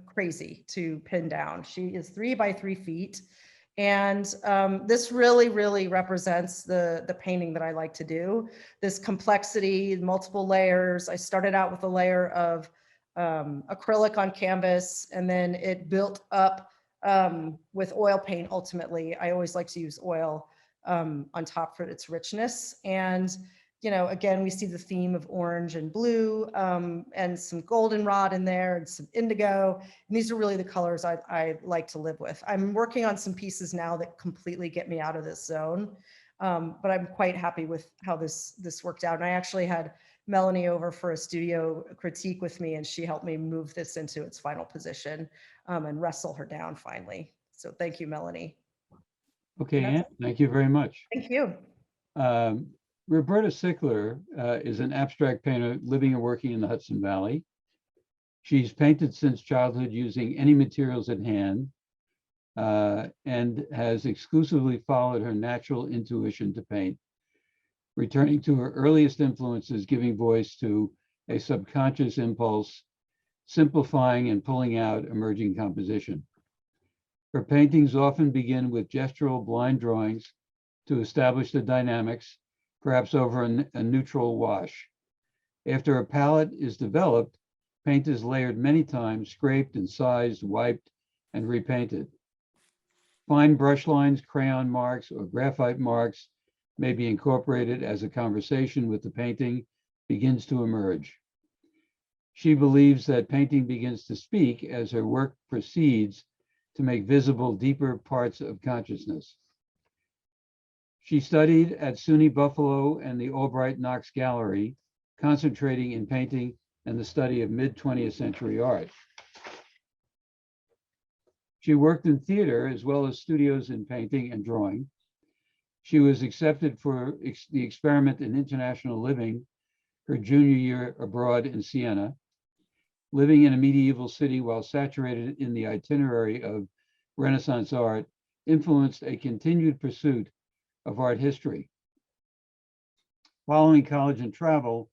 crazy to pin down. She is 3 by 3 feet. And this really, really represents the painting that I like to do. This complexity, multiple layers. I started out with a layer of acrylic on canvas, and then it built up with oil paint. Ultimately, I always like to use oil on top for its richness. And you know, again, we see the theme of orange and blue, and some goldenrod in there and some indigo. And these are really the colors I like to live with. I'm working on some pieces now that completely get me out of this zone, but I'm quite happy with how this worked out. And I actually had Melanie over for a studio critique with me, and she helped me move this into its final position and wrestle her down finally. So thank you, Melanie. Okay, Anne, thank you very much. Thank you. Roberta Sickler is an abstract painter living and working in the Hudson Valley. She's painted since childhood using any materials at hand, and has exclusively followed her natural intuition to paint, returning to her earliest influences, giving voice to a subconscious impulse, simplifying and pulling out emerging composition. Her paintings often begin with gestural blind drawings to establish the dynamics, perhaps over a neutral wash. After a palette is developed, paint is layered many times, scraped and sized, wiped, and repainted. Fine brush lines, crayon marks, or graphite marks may be incorporated as a conversation with the painting begins to emerge. She believes that painting begins to speak as her work proceeds to make visible deeper parts of consciousness. She studied at SUNY Buffalo and the Albright Knox Gallery, concentrating in painting and the study of mid-20th century art. She worked in theater as well as studios in painting and drawing. She was accepted for the experiment in international living her junior year abroad in Siena. Living in a medieval city while saturated in the itinerary of Renaissance art influenced a continued pursuit of art history. Following college and travel,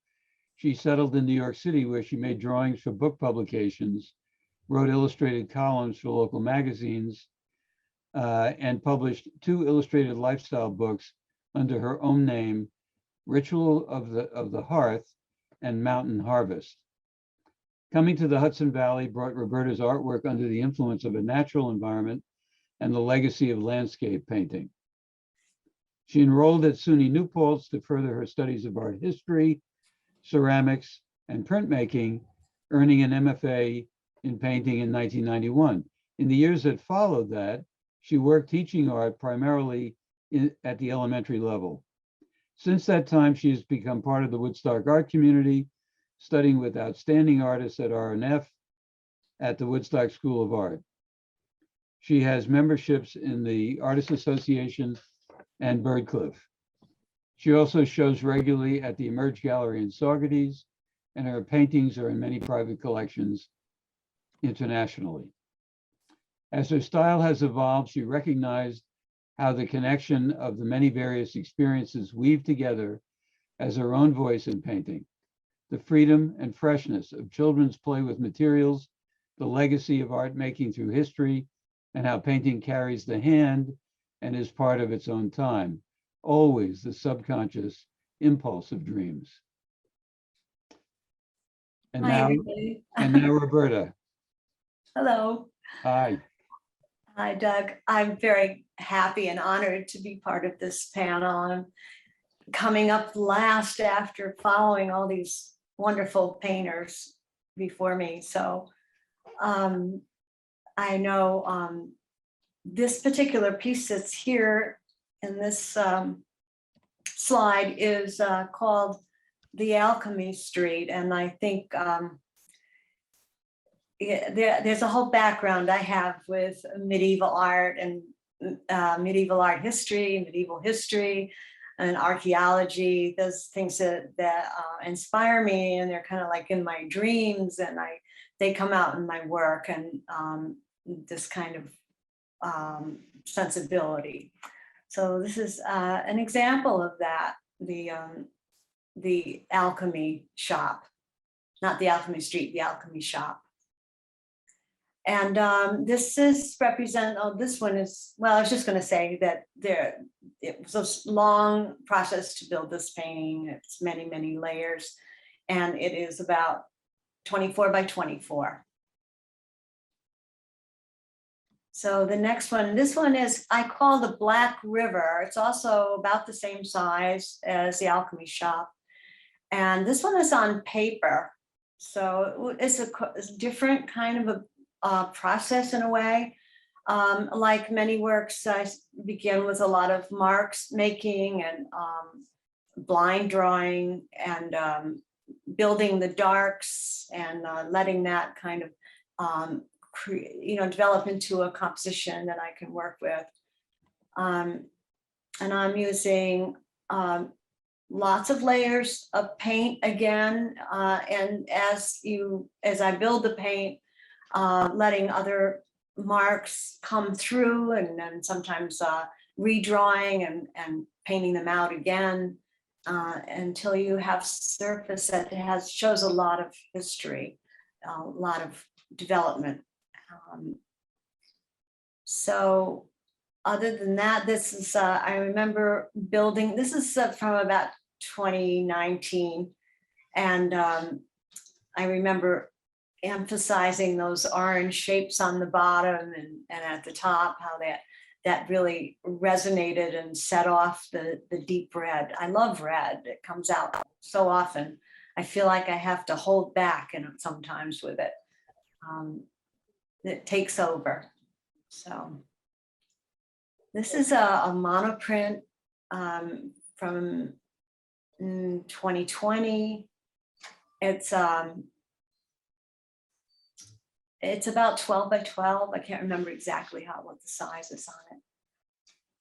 she settled in New York City, where she made drawings for book publications, wrote illustrated columns for local magazines, and published 2 illustrated lifestyle books under her own name, Ritual of the Hearth and Mountain Harvest. Coming to the Hudson Valley brought Roberta's artwork under the influence of a natural environment and the legacy of landscape painting. She enrolled at SUNY New Paltz to further her studies of art history, ceramics, and printmaking, earning an MFA in painting in 1991. In the years that followed that, she worked teaching art primarily at the elementary level. Since that time, she has become part of the Woodstock art community, studying with outstanding artists at RNF at the Woodstock School of Art. She has memberships in the Artists Association and Byrdcliffe. She also shows regularly at the Emerge Gallery in Saugerties, and her paintings are in many private collections internationally. As her style has evolved, she recognized how the connection of the many various experiences weave together as her own voice in painting. the freedom and freshness of children's play with materials, the legacy of art making through history, and how painting carries the hand and is part of its own time, always the subconscious impulse of dreams. And Hi, now, everybody. Roberta. Hello. Hi. Hi, Doug. I'm very happy and honored to be part of this panel. I'm coming up last after following all these wonderful painters before me. So I know this particular piece that's here in this slide is called the Alchemy Street. And I think there's a whole background I have with medieval art and medieval art history, medieval history, and archaeology. Those things that inspire me, and they're kind of like in my dreams, and they come out in my work, and this kind of sensibility. So this is an example of that. The Alchemy shop, not the Alchemy Street, the Alchemy shop. And this is represent, oh, this one is, well, I was just going to say that it was a long process to build this painting. It's many, many layers, and it is about 24 by 24. So the next one, this one is, I call the Black River. It's also about the same size as the Alchemy shop. And this one is on paper. So it's a different kind of a process in a way. Like many works, I begin with a lot of marks making and blind drawing and building the darks and letting that kind of develop into a composition that I can work with. And I'm using lots of layers of paint again. And as I build the paint, letting other marks come through, and then sometimes redrawing and painting them out again until you have surface that shows a lot of history, a lot of development. So other than that, this is, I remember building, this is from about 2019. And I remember emphasizing those orange shapes on the bottom and at the top, how that really resonated and set off the deep red. I love red. It comes out so often. I feel like I have to hold back sometimes with it. It takes over. So this is a monoprint from 2020. It's about 12 by 12. I can't remember exactly what the size is on it.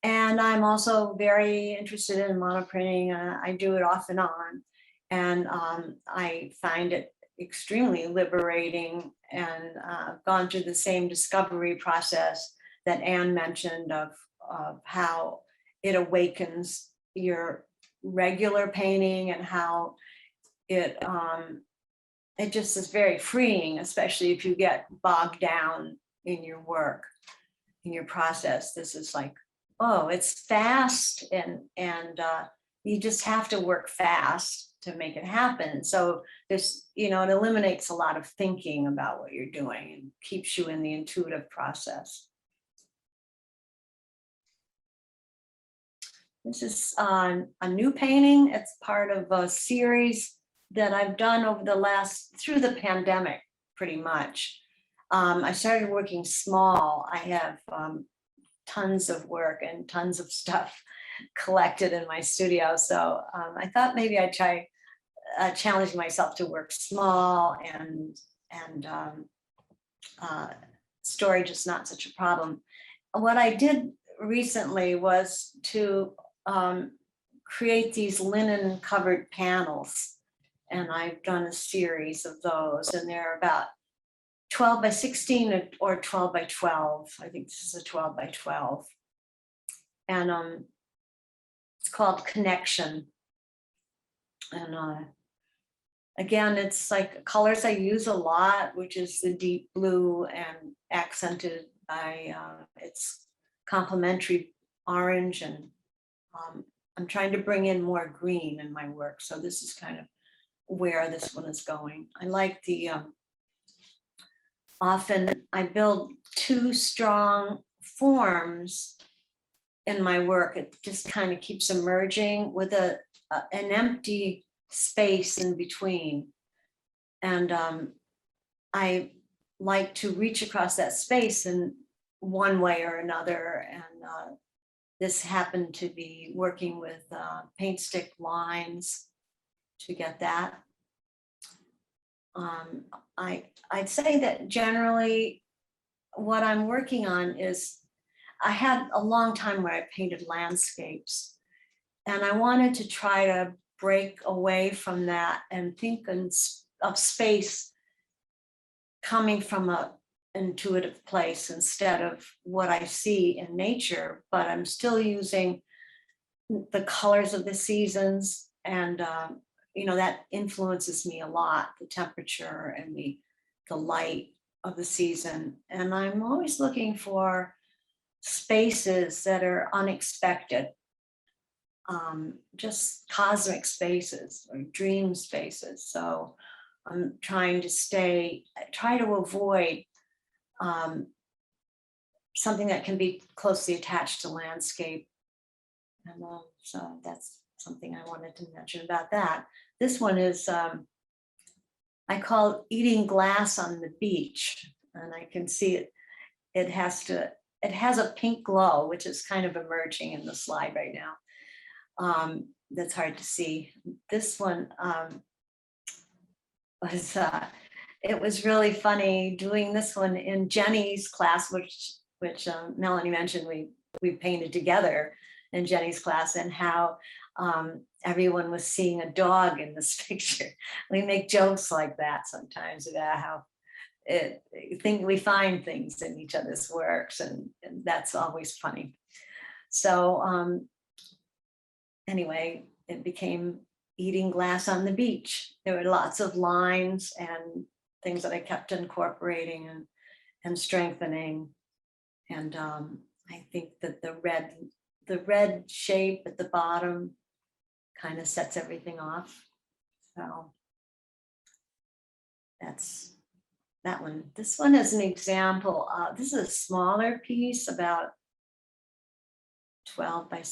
And I'm also very interested in monoprinting. I do it off and on. And I find it extremely liberating, and gone through the same discovery process that Anne mentioned of how it awakens your regular painting, and how it just is very freeing, especially if you get bogged down in your work, in your process. This is like, oh, it's fast, and you just have to work fast to make it happen. So there's, it eliminates a lot of thinking about what you're doing and keeps you in the intuitive process. This is a new painting. It's part of a series that I've done through the pandemic, pretty much. I started working small. I have tons of work and tons of stuff collected in my studio. So I thought maybe I'd try challenging myself to work small, and storage is not such a problem. What I did recently was to create these linen covered panels. And I've done a series of those, and they're about 12 by 16 or 12 by 12. I think this is a 12 by 12. And it's called Connection. And Again, it's like colors I use a lot, which is the deep blue and accented by its complementary orange. And I'm trying to bring in more green in my work. So this is kind of where this one is going. I like the, often I build two strong forms in my work. It just kind of keeps emerging with an empty space in between. And I like to reach across that space in one way or another. And this happened to be working with paint stick lines to get that. I'd say that generally what I'm working on is, I had a long time where I painted landscapes, and I wanted to try to break away from that and think of space coming from an intuitive place instead of what I see in nature, but I'm still using the colors of the seasons, and that influences me a lot, the temperature and the light of the season. And I'm always looking for spaces that are unexpected, just cosmic spaces or dream spaces. So I'm trying to avoid something that can be closely attached to landscape. And so that's something I wanted to mention about that. This one is, I call Eating Glass on the Beach. And I can see it, it has a pink glow, which is kind of emerging in the slide right now. That's hard to see. This one it was really funny doing this one in Jenny's class, which Melanie mentioned, we painted together in Jenny's class, and how everyone was seeing a dog in this picture. We make jokes like that sometimes about how we find things in each other's works, and that's always funny. So anyway, it became Eating Glass on the Beach. There were lots of lines and things that I kept incorporating and strengthening. And I think that the red shape at the bottom kind of sets everything off. So that's that one. This one is an example. This is a smaller piece, about 12 by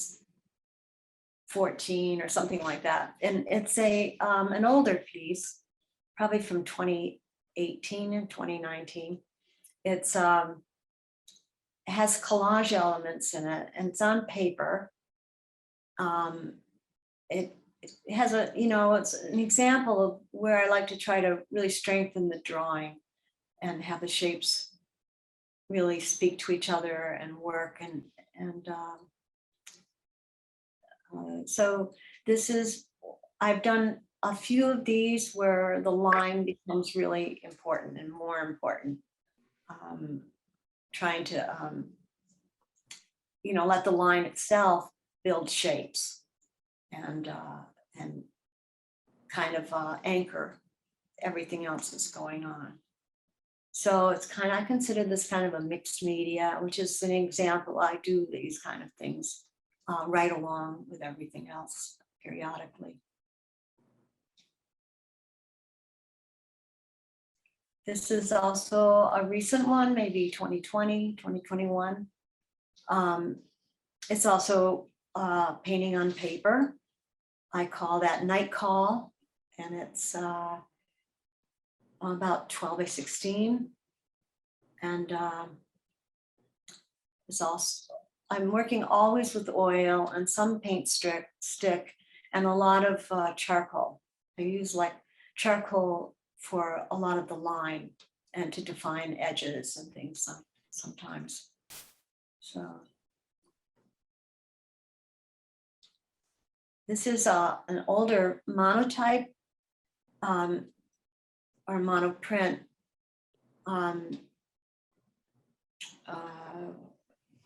14 or something like that. And it's an older piece, probably from 2018 and 2019. It's it has collage elements in it, and it's on paper. It has it's an example of where I like to try to really strengthen the drawing and have the shapes really speak to each other and work. So this is, I've done a few of these where the line becomes really important and more important. Trying to, let the line itself build shapes and kind of anchor everything else that's going on. So it's I consider this kind of a mixed media, which is an example. I do these kind of things right along with everything else periodically. This is also a recent one, maybe 2020, 2021. It's also painting on paper. I call that Night Call, and it's about 12 by 16. And it's also, I'm working always with oil and some paint stick and a lot of charcoal. I use charcoal for a lot of the line and to define edges and things sometimes. So this is an older monotype or monoprint,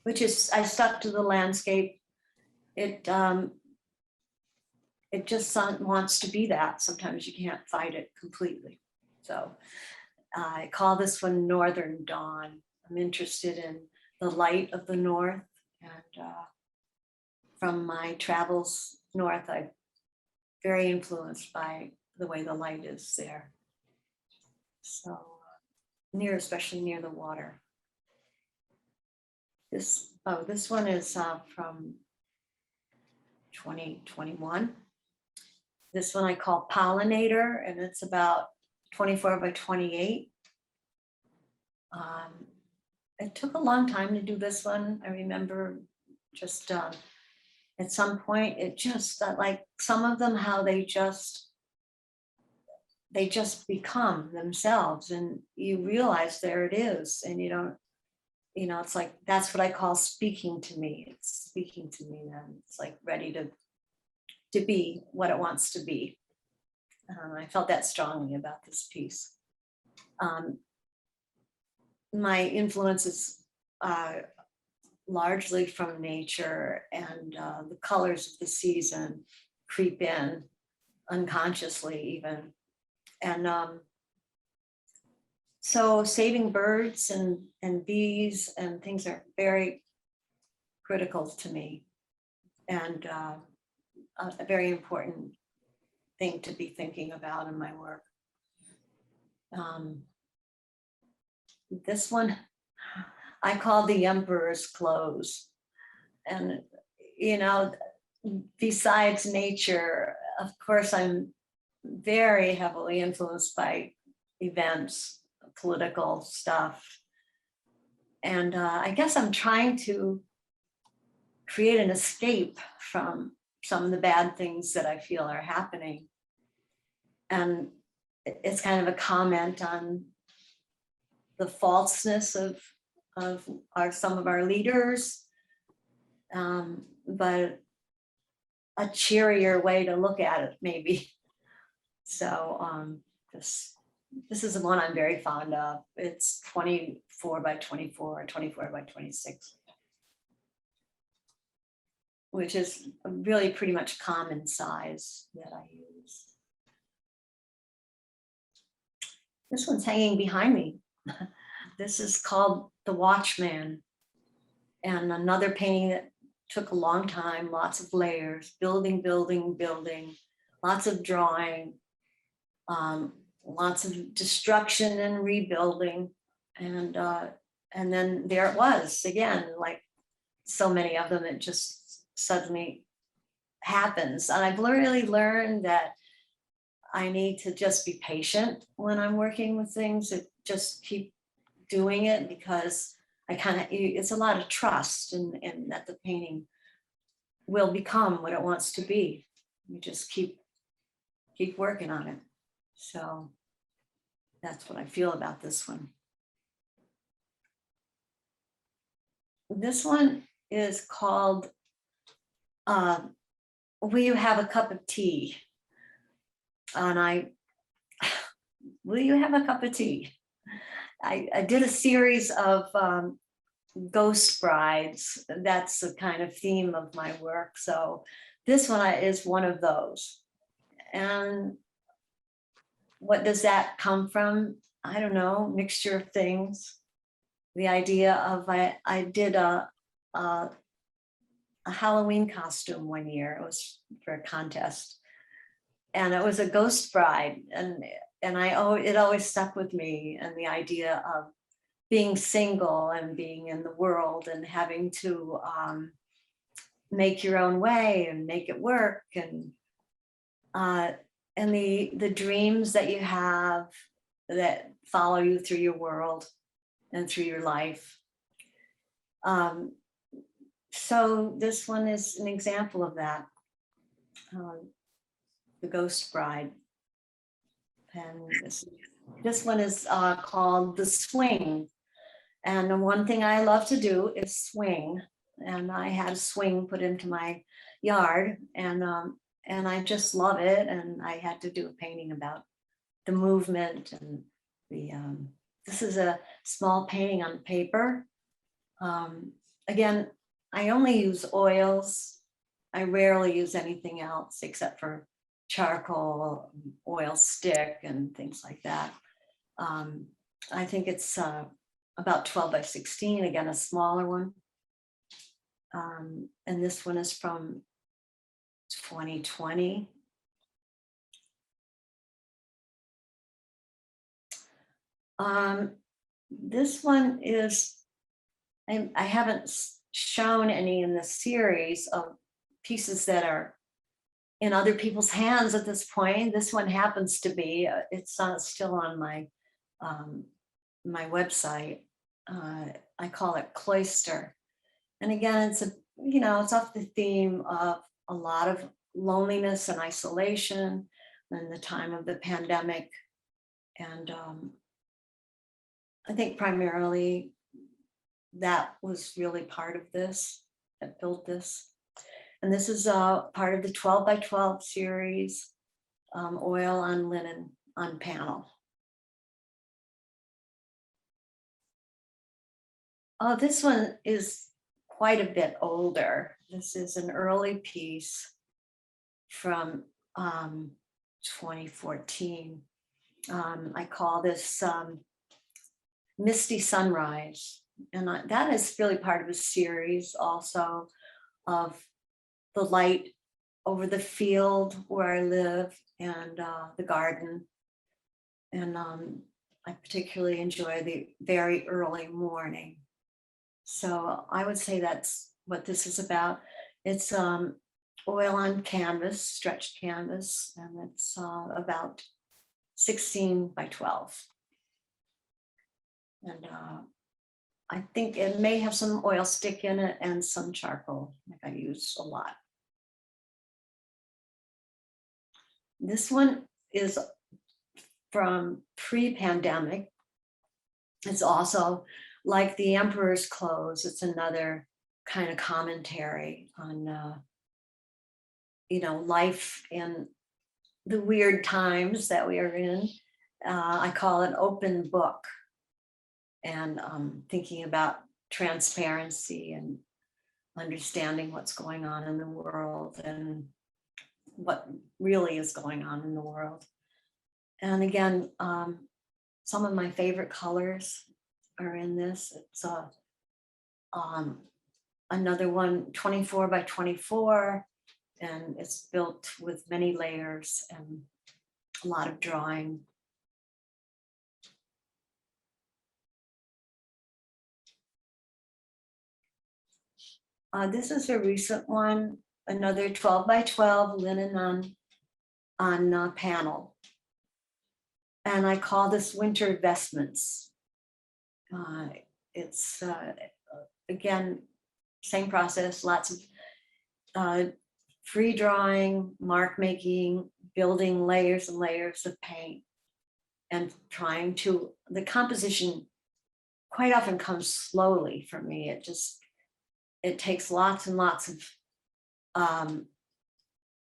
which is, I stuck to the landscape. It it just wants to be that. Sometimes you can't fight it completely. So I call this one Northern Dawn. I'm interested in the light of the north, and from my travels north, I'm very influenced by the way the light is there. So especially near the water. This one is from 2021. This one I call Pollinator, and it's about 24 by 28. It took a long time to do this one. I remember just at some point, it just like some of them, how they just become themselves, and you realize there it is, and you don't, it's like, that's what I call speaking to me. It's speaking to me then. It's like ready to be what it wants to be. I felt that strongly about this piece. My influences are largely from nature, and the colors of the season creep in unconsciously even. And so saving birds and bees and things are very critical to me, and a very important thing to be thinking about in my work. This one I call the Emperor's Clothes. And, besides nature, of course, I'm very heavily influenced by events, political stuff. And I guess I'm trying to create an escape from some of the bad things that I feel are happening. And it's kind of a comment on the falseness of some of our leaders, but a cheerier way to look at it, maybe. So this is the one I'm very fond of. It's 24 by 24 or 24 by 26, which is really pretty much common size that I use. This one's hanging behind me. This is called The Watchman, and another painting that took a long time, lots of layers, building, lots of drawing, lots of destruction and rebuilding. And then there it was again, like so many of them, it just suddenly happens. And I've really learned that I need to just be patient when I'm working with things, and just keep doing it, because it's a lot of trust in that the painting will become what it wants to be. You just keep working on it. So that's what I feel about this one. This one is called Will You Have a Cup of Tea? And will you have a cup of tea? I did a series of ghost brides. That's the kind of theme of my work. So this one is one of those. And what does that come from? I don't know, mixture of things. The idea of, I did a Halloween costume one year. It was for a contest. And it was a ghost bride. And it always stuck with me, and the idea of being single and being in the world and having to make your own way and make it work, and the dreams that you have that follow you through your world and through your life. So this one is an example of that, the Ghost Bride. And this one is called The Swing. And the one thing I love to do is swing. And I had a swing put into my yard, and I just love it. And I had to do a painting about the movement and this is a small painting on paper. Again, I only use oils I rarely use anything else except for charcoal, oil stick, and things like that. I think it's about 12 by 16, again, a smaller one. And this one is from 2020. This one is, I haven't shown any in the series of pieces that are in other people's hands at this point. This one happens to be, it's still on my my website. I call it Cloister. And again, it's it's off the theme of a lot of loneliness and isolation in the time of the pandemic. And I think primarily that was really part of this, that built this. And this is part of the 12 by 12 series, oil on linen on panel. This one is quite a bit older. This is an early piece from 2014. I call this Misty Sunrise. And that is really part of a series also of the light over the field where I live and the garden. And I particularly enjoy the very early morning. So I would say that's what this is about. It's oil on canvas, stretched canvas, and it's about 16 by 12. And I think it may have some oil stick in it and some charcoal, like I use a lot. This one is from pre-pandemic. It's also like The Emperor's Clothes. It's another kind of commentary on, life in the weird times that we are in. I call it open book. And thinking about transparency and understanding what's going on in the world and what really is going on in the world. And again, some of my favorite colors are in this. It's another one, 24 by 24, and it's built with many layers and a lot of drawing. This is a recent one, another 12 by 12 linen on panel. And I call this Winter Vestments. It's, again, same process, lots of free drawing, mark making, building layers and layers of paint, and trying to, the composition quite often comes slowly for me. It takes lots and lots of,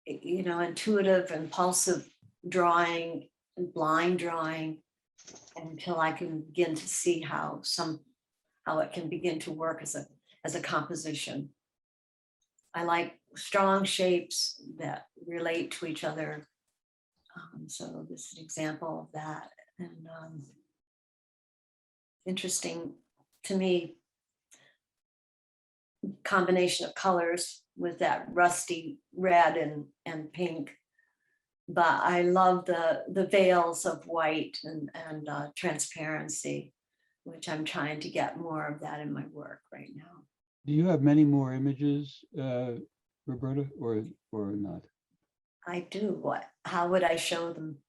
intuitive, impulsive drawing and blind drawing until I can begin to see how it can begin to work as a composition. I like strong shapes that relate to each other. So this is an example of that. And interesting to me, combination of colors with that rusty red and pink. But I love the veils of white and transparency, which I'm trying to get more of that in my work right now. Do you have many more images, Roberta, or not? I do. How would I show them?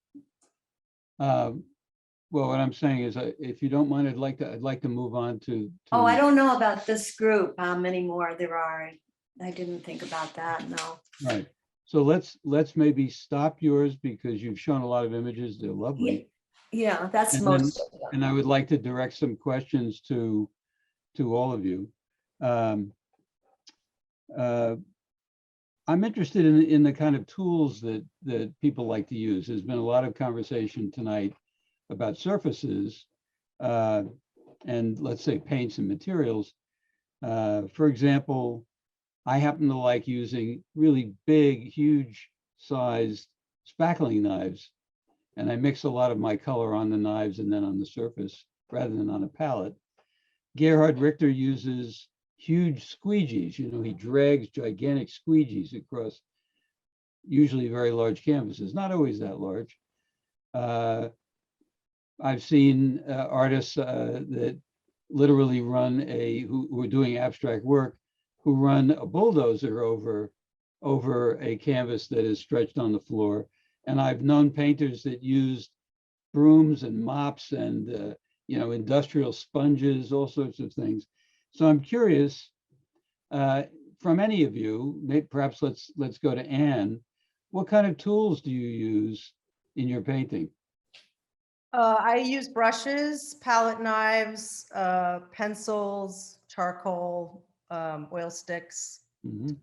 Well, what I'm saying is, if you don't mind, I'd like to move on to. Oh, I don't know about this group, how many more there are. I didn't think about that, no. Right. So let's maybe stop yours because you've shown a lot of images. They're lovely. Yeah, that's And most of them. And I would like to direct some questions to all of you. I'm interested in the kind of tools that people like to use. There's been a lot of conversation tonight about surfaces and let's say paints and materials. For example, I happen to like using really big, huge sized spackling knives. And I mix a lot of my color on the knives and then on the surface rather than on a palette. Gerhard Richter uses huge squeegees. You know, he drags gigantic squeegees across usually very large canvases, not always that large. I've seen artists that literally run who are doing abstract work, who run a bulldozer over a canvas that is stretched on the floor. And I've known painters that used brooms and mops and industrial sponges, all sorts of things. So I'm curious from any of you, perhaps let's go to Anne. What kind of tools do you use in your painting? I use brushes, palette knives, pencils, charcoal, oil sticks, Mhm.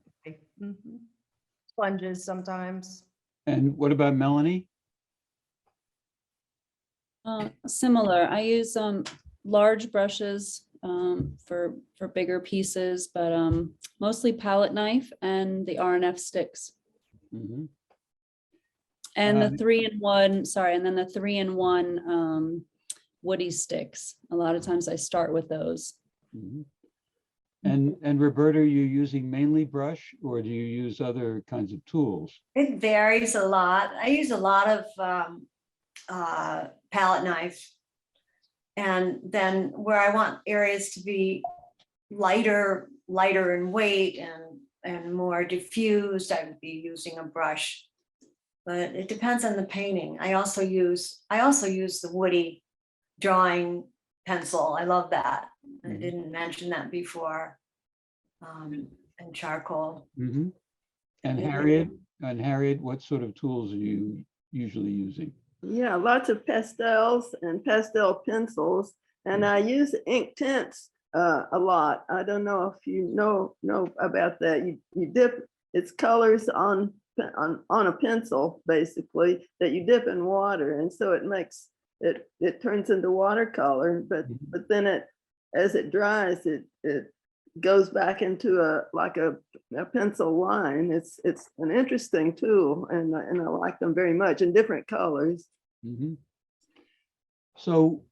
sponges sometimes. And what about Melanie? Similar. I use large brushes for bigger pieces, but mostly palette knife and the R&F sticks. Mhm. And the 3-in-1, sorry, and then the 3-in-1 woody sticks. A lot of times I start with those. Mhm. And Roberta, are you using mainly brush or do you use other kinds of tools? It varies a lot. I use a lot of palette knife. And then where I want areas to be lighter in weight and more diffused, I would be using a brush. But it depends on the painting. I also use the woody drawing pencil. I love that. I Mhm. didn't mention that before. And charcoal. Mhm. And Harriet, what sort of tools are you usually using? Yeah, lots of pastels and pastel pencils. And I use ink tints a lot. I don't know if you know about that. You dip its colors on a pencil, basically, that you dip in water. And so it turns into watercolor, but then as it dries, it goes back into a pencil line. It's an interesting tool, and I like them very much in different colors. Mhm. So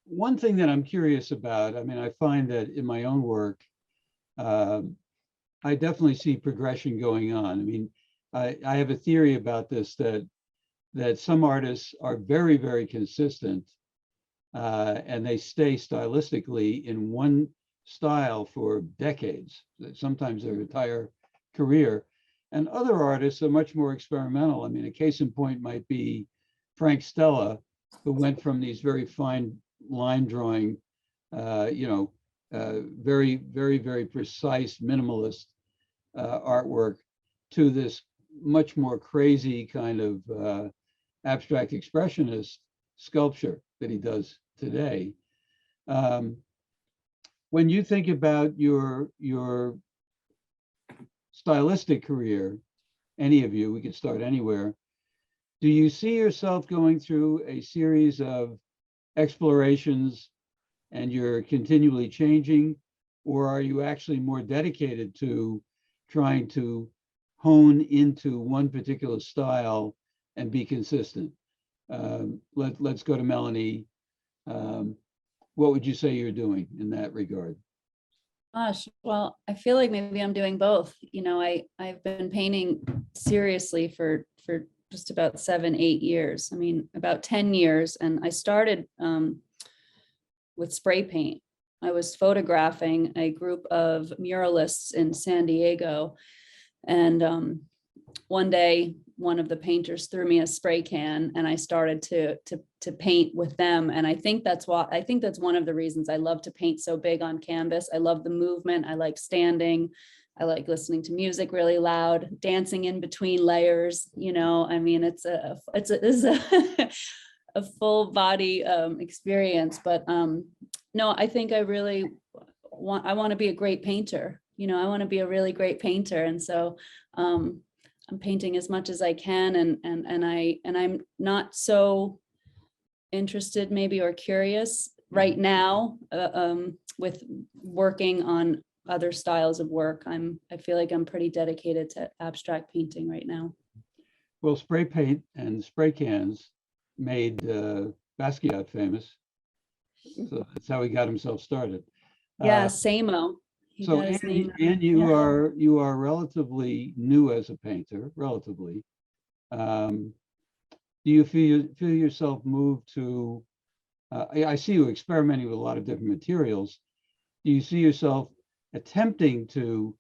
one thing that I'm curious about, I mean, I find that in my own work, I definitely see progression going on. I mean, I have a theory about this that some artists are very, very consistent and they stay stylistically in one style for decades, sometimes their entire career. And other artists are much more experimental. I mean, a case in point might be Frank Stella, who went from these very fine line drawing, very, very, very precise minimalist artwork to this much more crazy kind of abstract expressionist sculpture that he does today. When you think about your stylistic career, any of you, we could start anywhere, do you see yourself going through a series of explorations and you're continually changing, or are you actually more dedicated to trying to hone into one particular style and be consistent? Let's go to Melanie. What would you say you're doing in that regard? Gosh, well, I feel like maybe I'm doing both. You know, I've been painting seriously for just about 7-8 years. I mean, about 10 years. And I started with spray paint. I was photographing a group of muralists in San Diego. And one day, one of the painters threw me a spray can and I started to paint with them. And I think that's one of the reasons I love to paint so big on canvas. I love the movement. I like standing. I like listening to music really loud, dancing in between layers. You know, I mean, it's a a full body experience. But no, I think I really want to be a great painter. You know, I want to be a really great painter. And so I'm painting as much as I can, and I'm not so interested maybe or curious right now with working on other styles of work. I feel like I'm pretty dedicated to abstract painting right now. Well, spray paint and spray cans made Basquiat famous. So that's how he got himself started. Yeah, Samo. He So got his name. and you are relatively new as a painter, relatively. Do you feel yourself moved to? I see you experimenting with a lot of different materials. Do you see yourself attempting to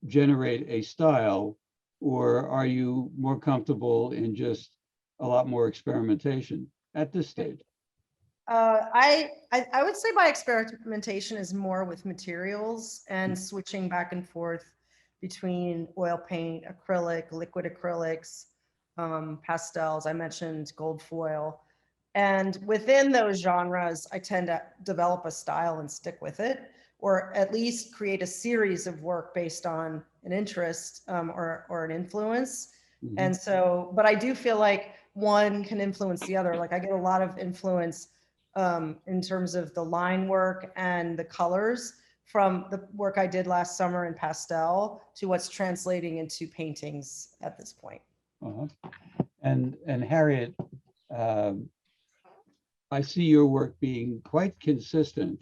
generate a style, or are you more comfortable in just a lot more experimentation at this stage? I would say my experimentation is more with materials and switching back and forth between oil paint, acrylic, liquid acrylics, pastels. I mentioned gold foil. And within those genres, I tend to develop a style and stick with it, or at least create a series of work based on an interest or an influence. Mhm. And so, but I do feel like one can influence the other. Like I get a lot of influence in terms of the line work and the colors from the work I did last summer in pastel to what's translating into paintings at this point. Uh-huh. And Harriet, I see your work being quite consistent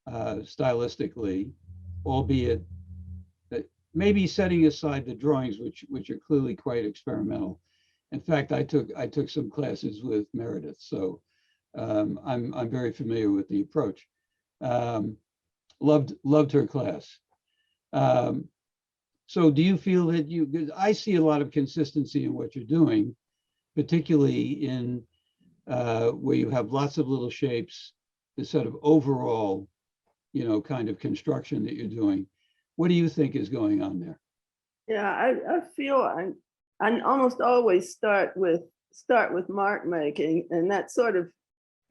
stylistically, albeit that maybe setting aside the drawings, which are clearly quite experimental. In fact, I took some classes with Meredith, so I'm very familiar with the approach. Loved her class. So do you feel that I see a lot of consistency in what you're doing, particularly in where you have lots of little shapes, the sort of overall, kind of construction that you're doing. What do you think is going on there? Yeah, I feel I almost always start with mark making, and that sort of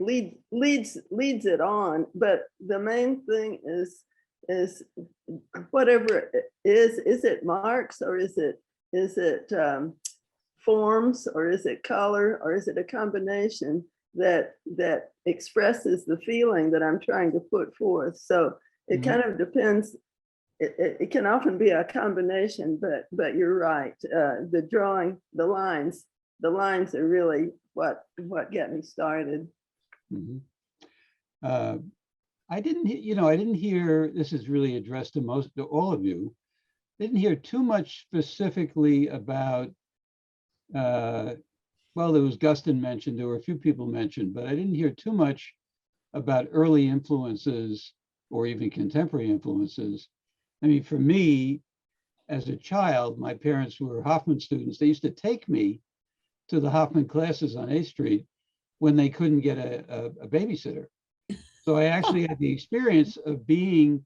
leads it on. But the main thing is whatever it is it marks, or is it forms, or is it color, or is it a combination that expresses the feeling that I'm trying to put forth? So it kind of depends. It can often be a combination, but you're right. The drawing, the lines are really what get me started. Mm-hmm. I didn't hear, this is really addressed to all of you. Didn't hear too much specifically about, well, there was Guston mentioned, there were a few people mentioned, but I didn't hear too much about early influences or even contemporary influences. I mean, for me, as a child, my parents were Hoffman students. They used to take me to the Hoffman classes on A Street when they couldn't get a babysitter. So I actually had the experience of being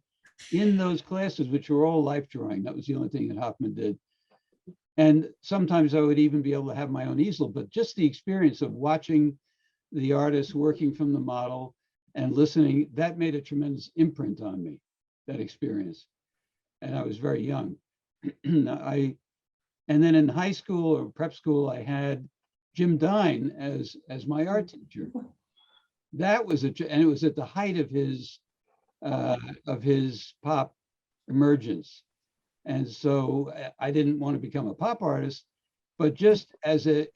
in those classes, which were all life drawing. That was the only thing that Hoffman did. And sometimes I would even be able to have my own easel, but just the experience of watching the artist working from the model and listening, that made a tremendous imprint on me, that experience. And I was very young. And then in high school or prep school, I had Jim Dine as my art teacher. That was and it was at the height of his pop emergence. And so I didn't want to become a pop artist, but just as a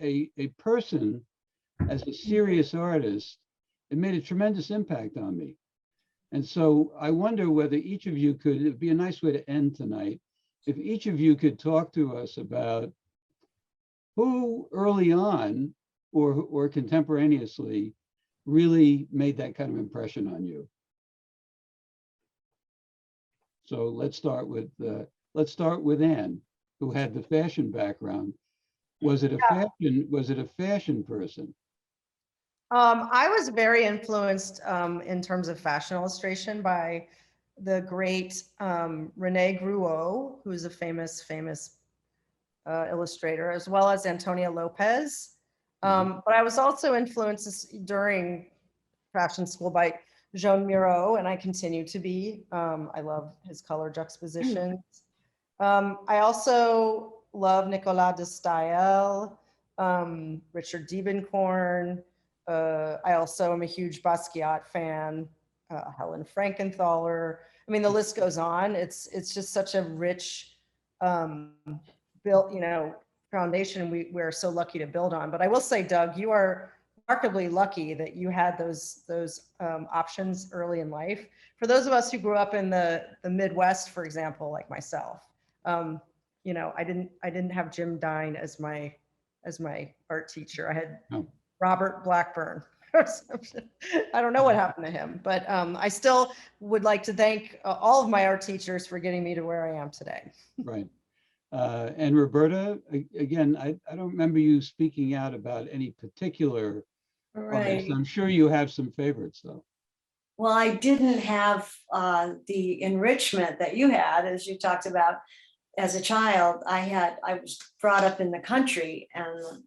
person, as a serious artist, it made a tremendous impact on me. And so I wonder whether each of you could, it'd be a nice way to end tonight, if each of you could talk to us about who early on or contemporaneously really made that kind of impression on you. So let's start with Anne, who had the fashion background. Was it a fashion person? I was very influenced in terms of fashion illustration by the great Rene Gruot, who's a famous illustrator, as well as Antonia Lopez. But I was also influenced during fashion school by Jean Miro, and I continue to be. I love his color juxtapositions. I also love Nicolas de Staël, Richard Diebenkorn. I also am a huge Basquiat fan. Helen Frankenthaler. I mean, the list goes on. It's just such a rich built, foundation we're so lucky to build on. But I will say, Doug, you are remarkably lucky that you had those options early in life. For those of us who grew up in the Midwest, for example, like myself, I didn't have Jim Dine as my art teacher. I had Robert Blackburn. I don't know what happened to him, but I still would like to thank all of my art teachers for getting me to where I am today. Right. And Roberta, again, I don't remember you speaking out about any particular artist. Right. I'm sure you have some favorites, though. Well, I didn't have the enrichment that you had, as you talked about. As a child, I was brought up in the country, and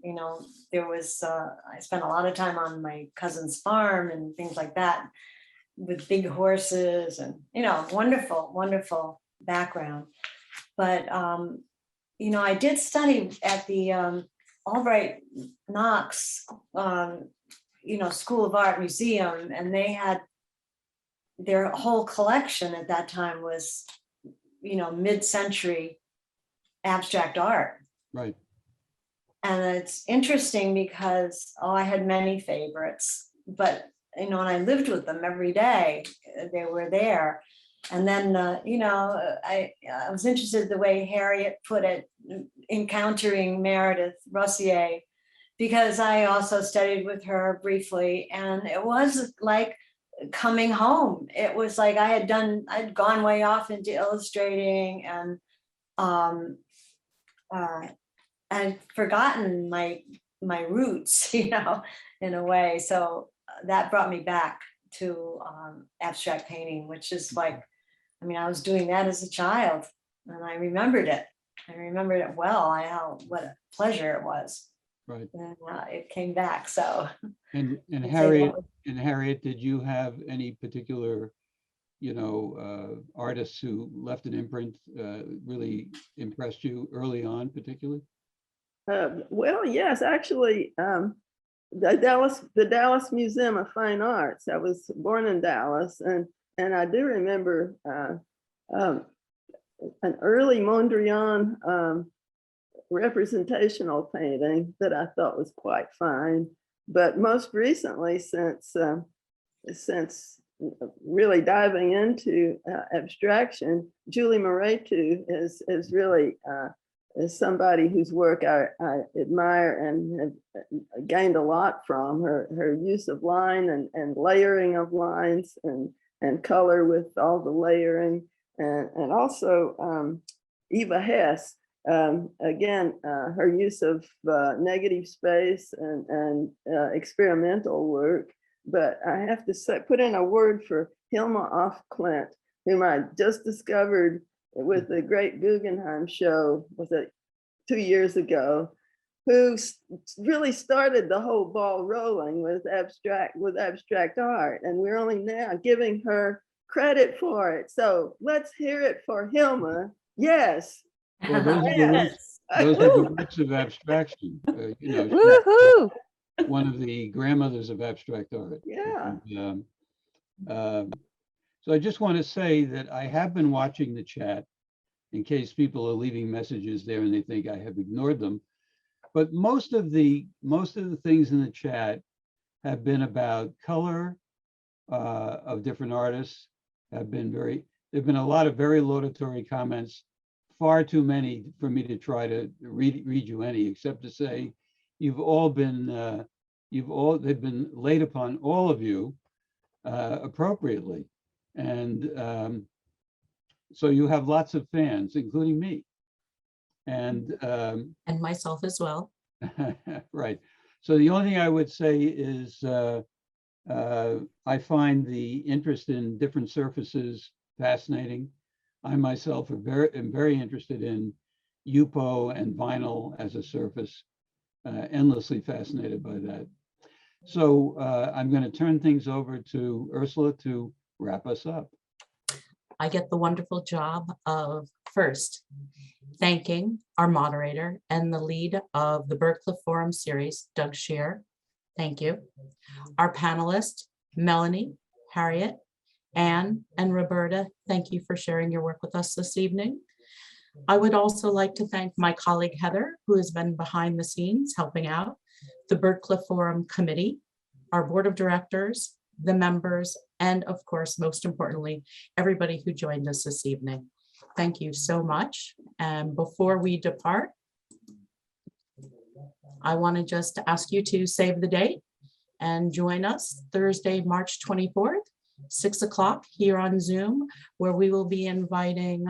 there was I spent a lot of time on my cousin's farm and things like that, with big horses and wonderful background. But I did study at the Albright Knox School of Art Museum, and they had their whole collection at that time was mid-century abstract art. Right. And it's interesting because I had many favorites, but and I lived with them every day. They were there. And then I was interested in the way Harriet put it, encountering Meredith Rossier, because I also studied with her briefly, and it was like coming home. It was like I'd gone way off into illustrating, and I'd forgotten my roots, in a way. So that brought me back to abstract painting, which is like, I was doing that as a child, and I remembered it. I remembered it well. What a pleasure it was. Right. And it came back. So. And Harriet, did you have any particular, artists who left an imprint really impressed you early on, particularly? Well, yes, actually, the Dallas Museum of Fine Arts. I was born in Dallas, and I do remember an early Mondrian representational painting that I thought was quite fine. But most recently, since really diving into abstraction, Julie Moretu is really is somebody whose work I admire and have gained a lot from. Her use of line and layering of lines and color with all the layering, and also Eva Hess. Again, her use of negative space and experimental work. But I have to say, put in a word for Hilma Af-Klint, whom I just discovered with the Great Guggenheim show, was it 2 years ago, who really started the whole ball rolling with abstract art. And we're only now giving her credit for it. So let's hear it for Hilma. Yes. Well, those are the roots of abstraction. Woohoo! One of the grandmothers of abstract art. Yeah. And, so I just want to say that I have been watching the chat in case people are leaving messages there and they think I have ignored them. But most of the things in the chat have been about color of different artists. There've been a lot of very laudatory comments, far too many for me to try to read you any, except to say they've been laid upon all of you appropriately. And so you have lots of fans, including me. And myself as well. right. So the only thing I would say is I find the interest in different surfaces fascinating. I myself am very interested in UPO and vinyl as a surface, endlessly fascinated by that. So I'm going to turn things over to Ursula to wrap us up. I get the wonderful job of first thanking our moderator and the lead of the Byrdcliffe Forum series, Doug Shear. Thank you. Our panelists, Melanie, Harriet, Anne and Roberta, thank you for sharing your work with us this evening. I would also like to thank my colleague Heather, who has been behind the scenes helping out, the Byrdcliffe Forum Committee, our Board of Directors, the members, and of course, most importantly, everybody who joined us this evening. Thank you so much. And before we depart, I want to just ask you to save the date and join us Thursday, March 24th, 6 o'clock here on Zoom, where we will be inviting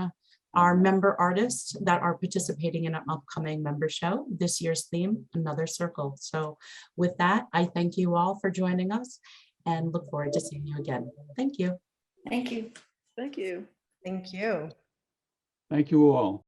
our member artists that are participating in an upcoming member show. This year's theme, Another Circle. So with that, I thank you all for joining us and look forward to seeing you again. Thank you. Thank you. Thank you. Thank you. Thank you all.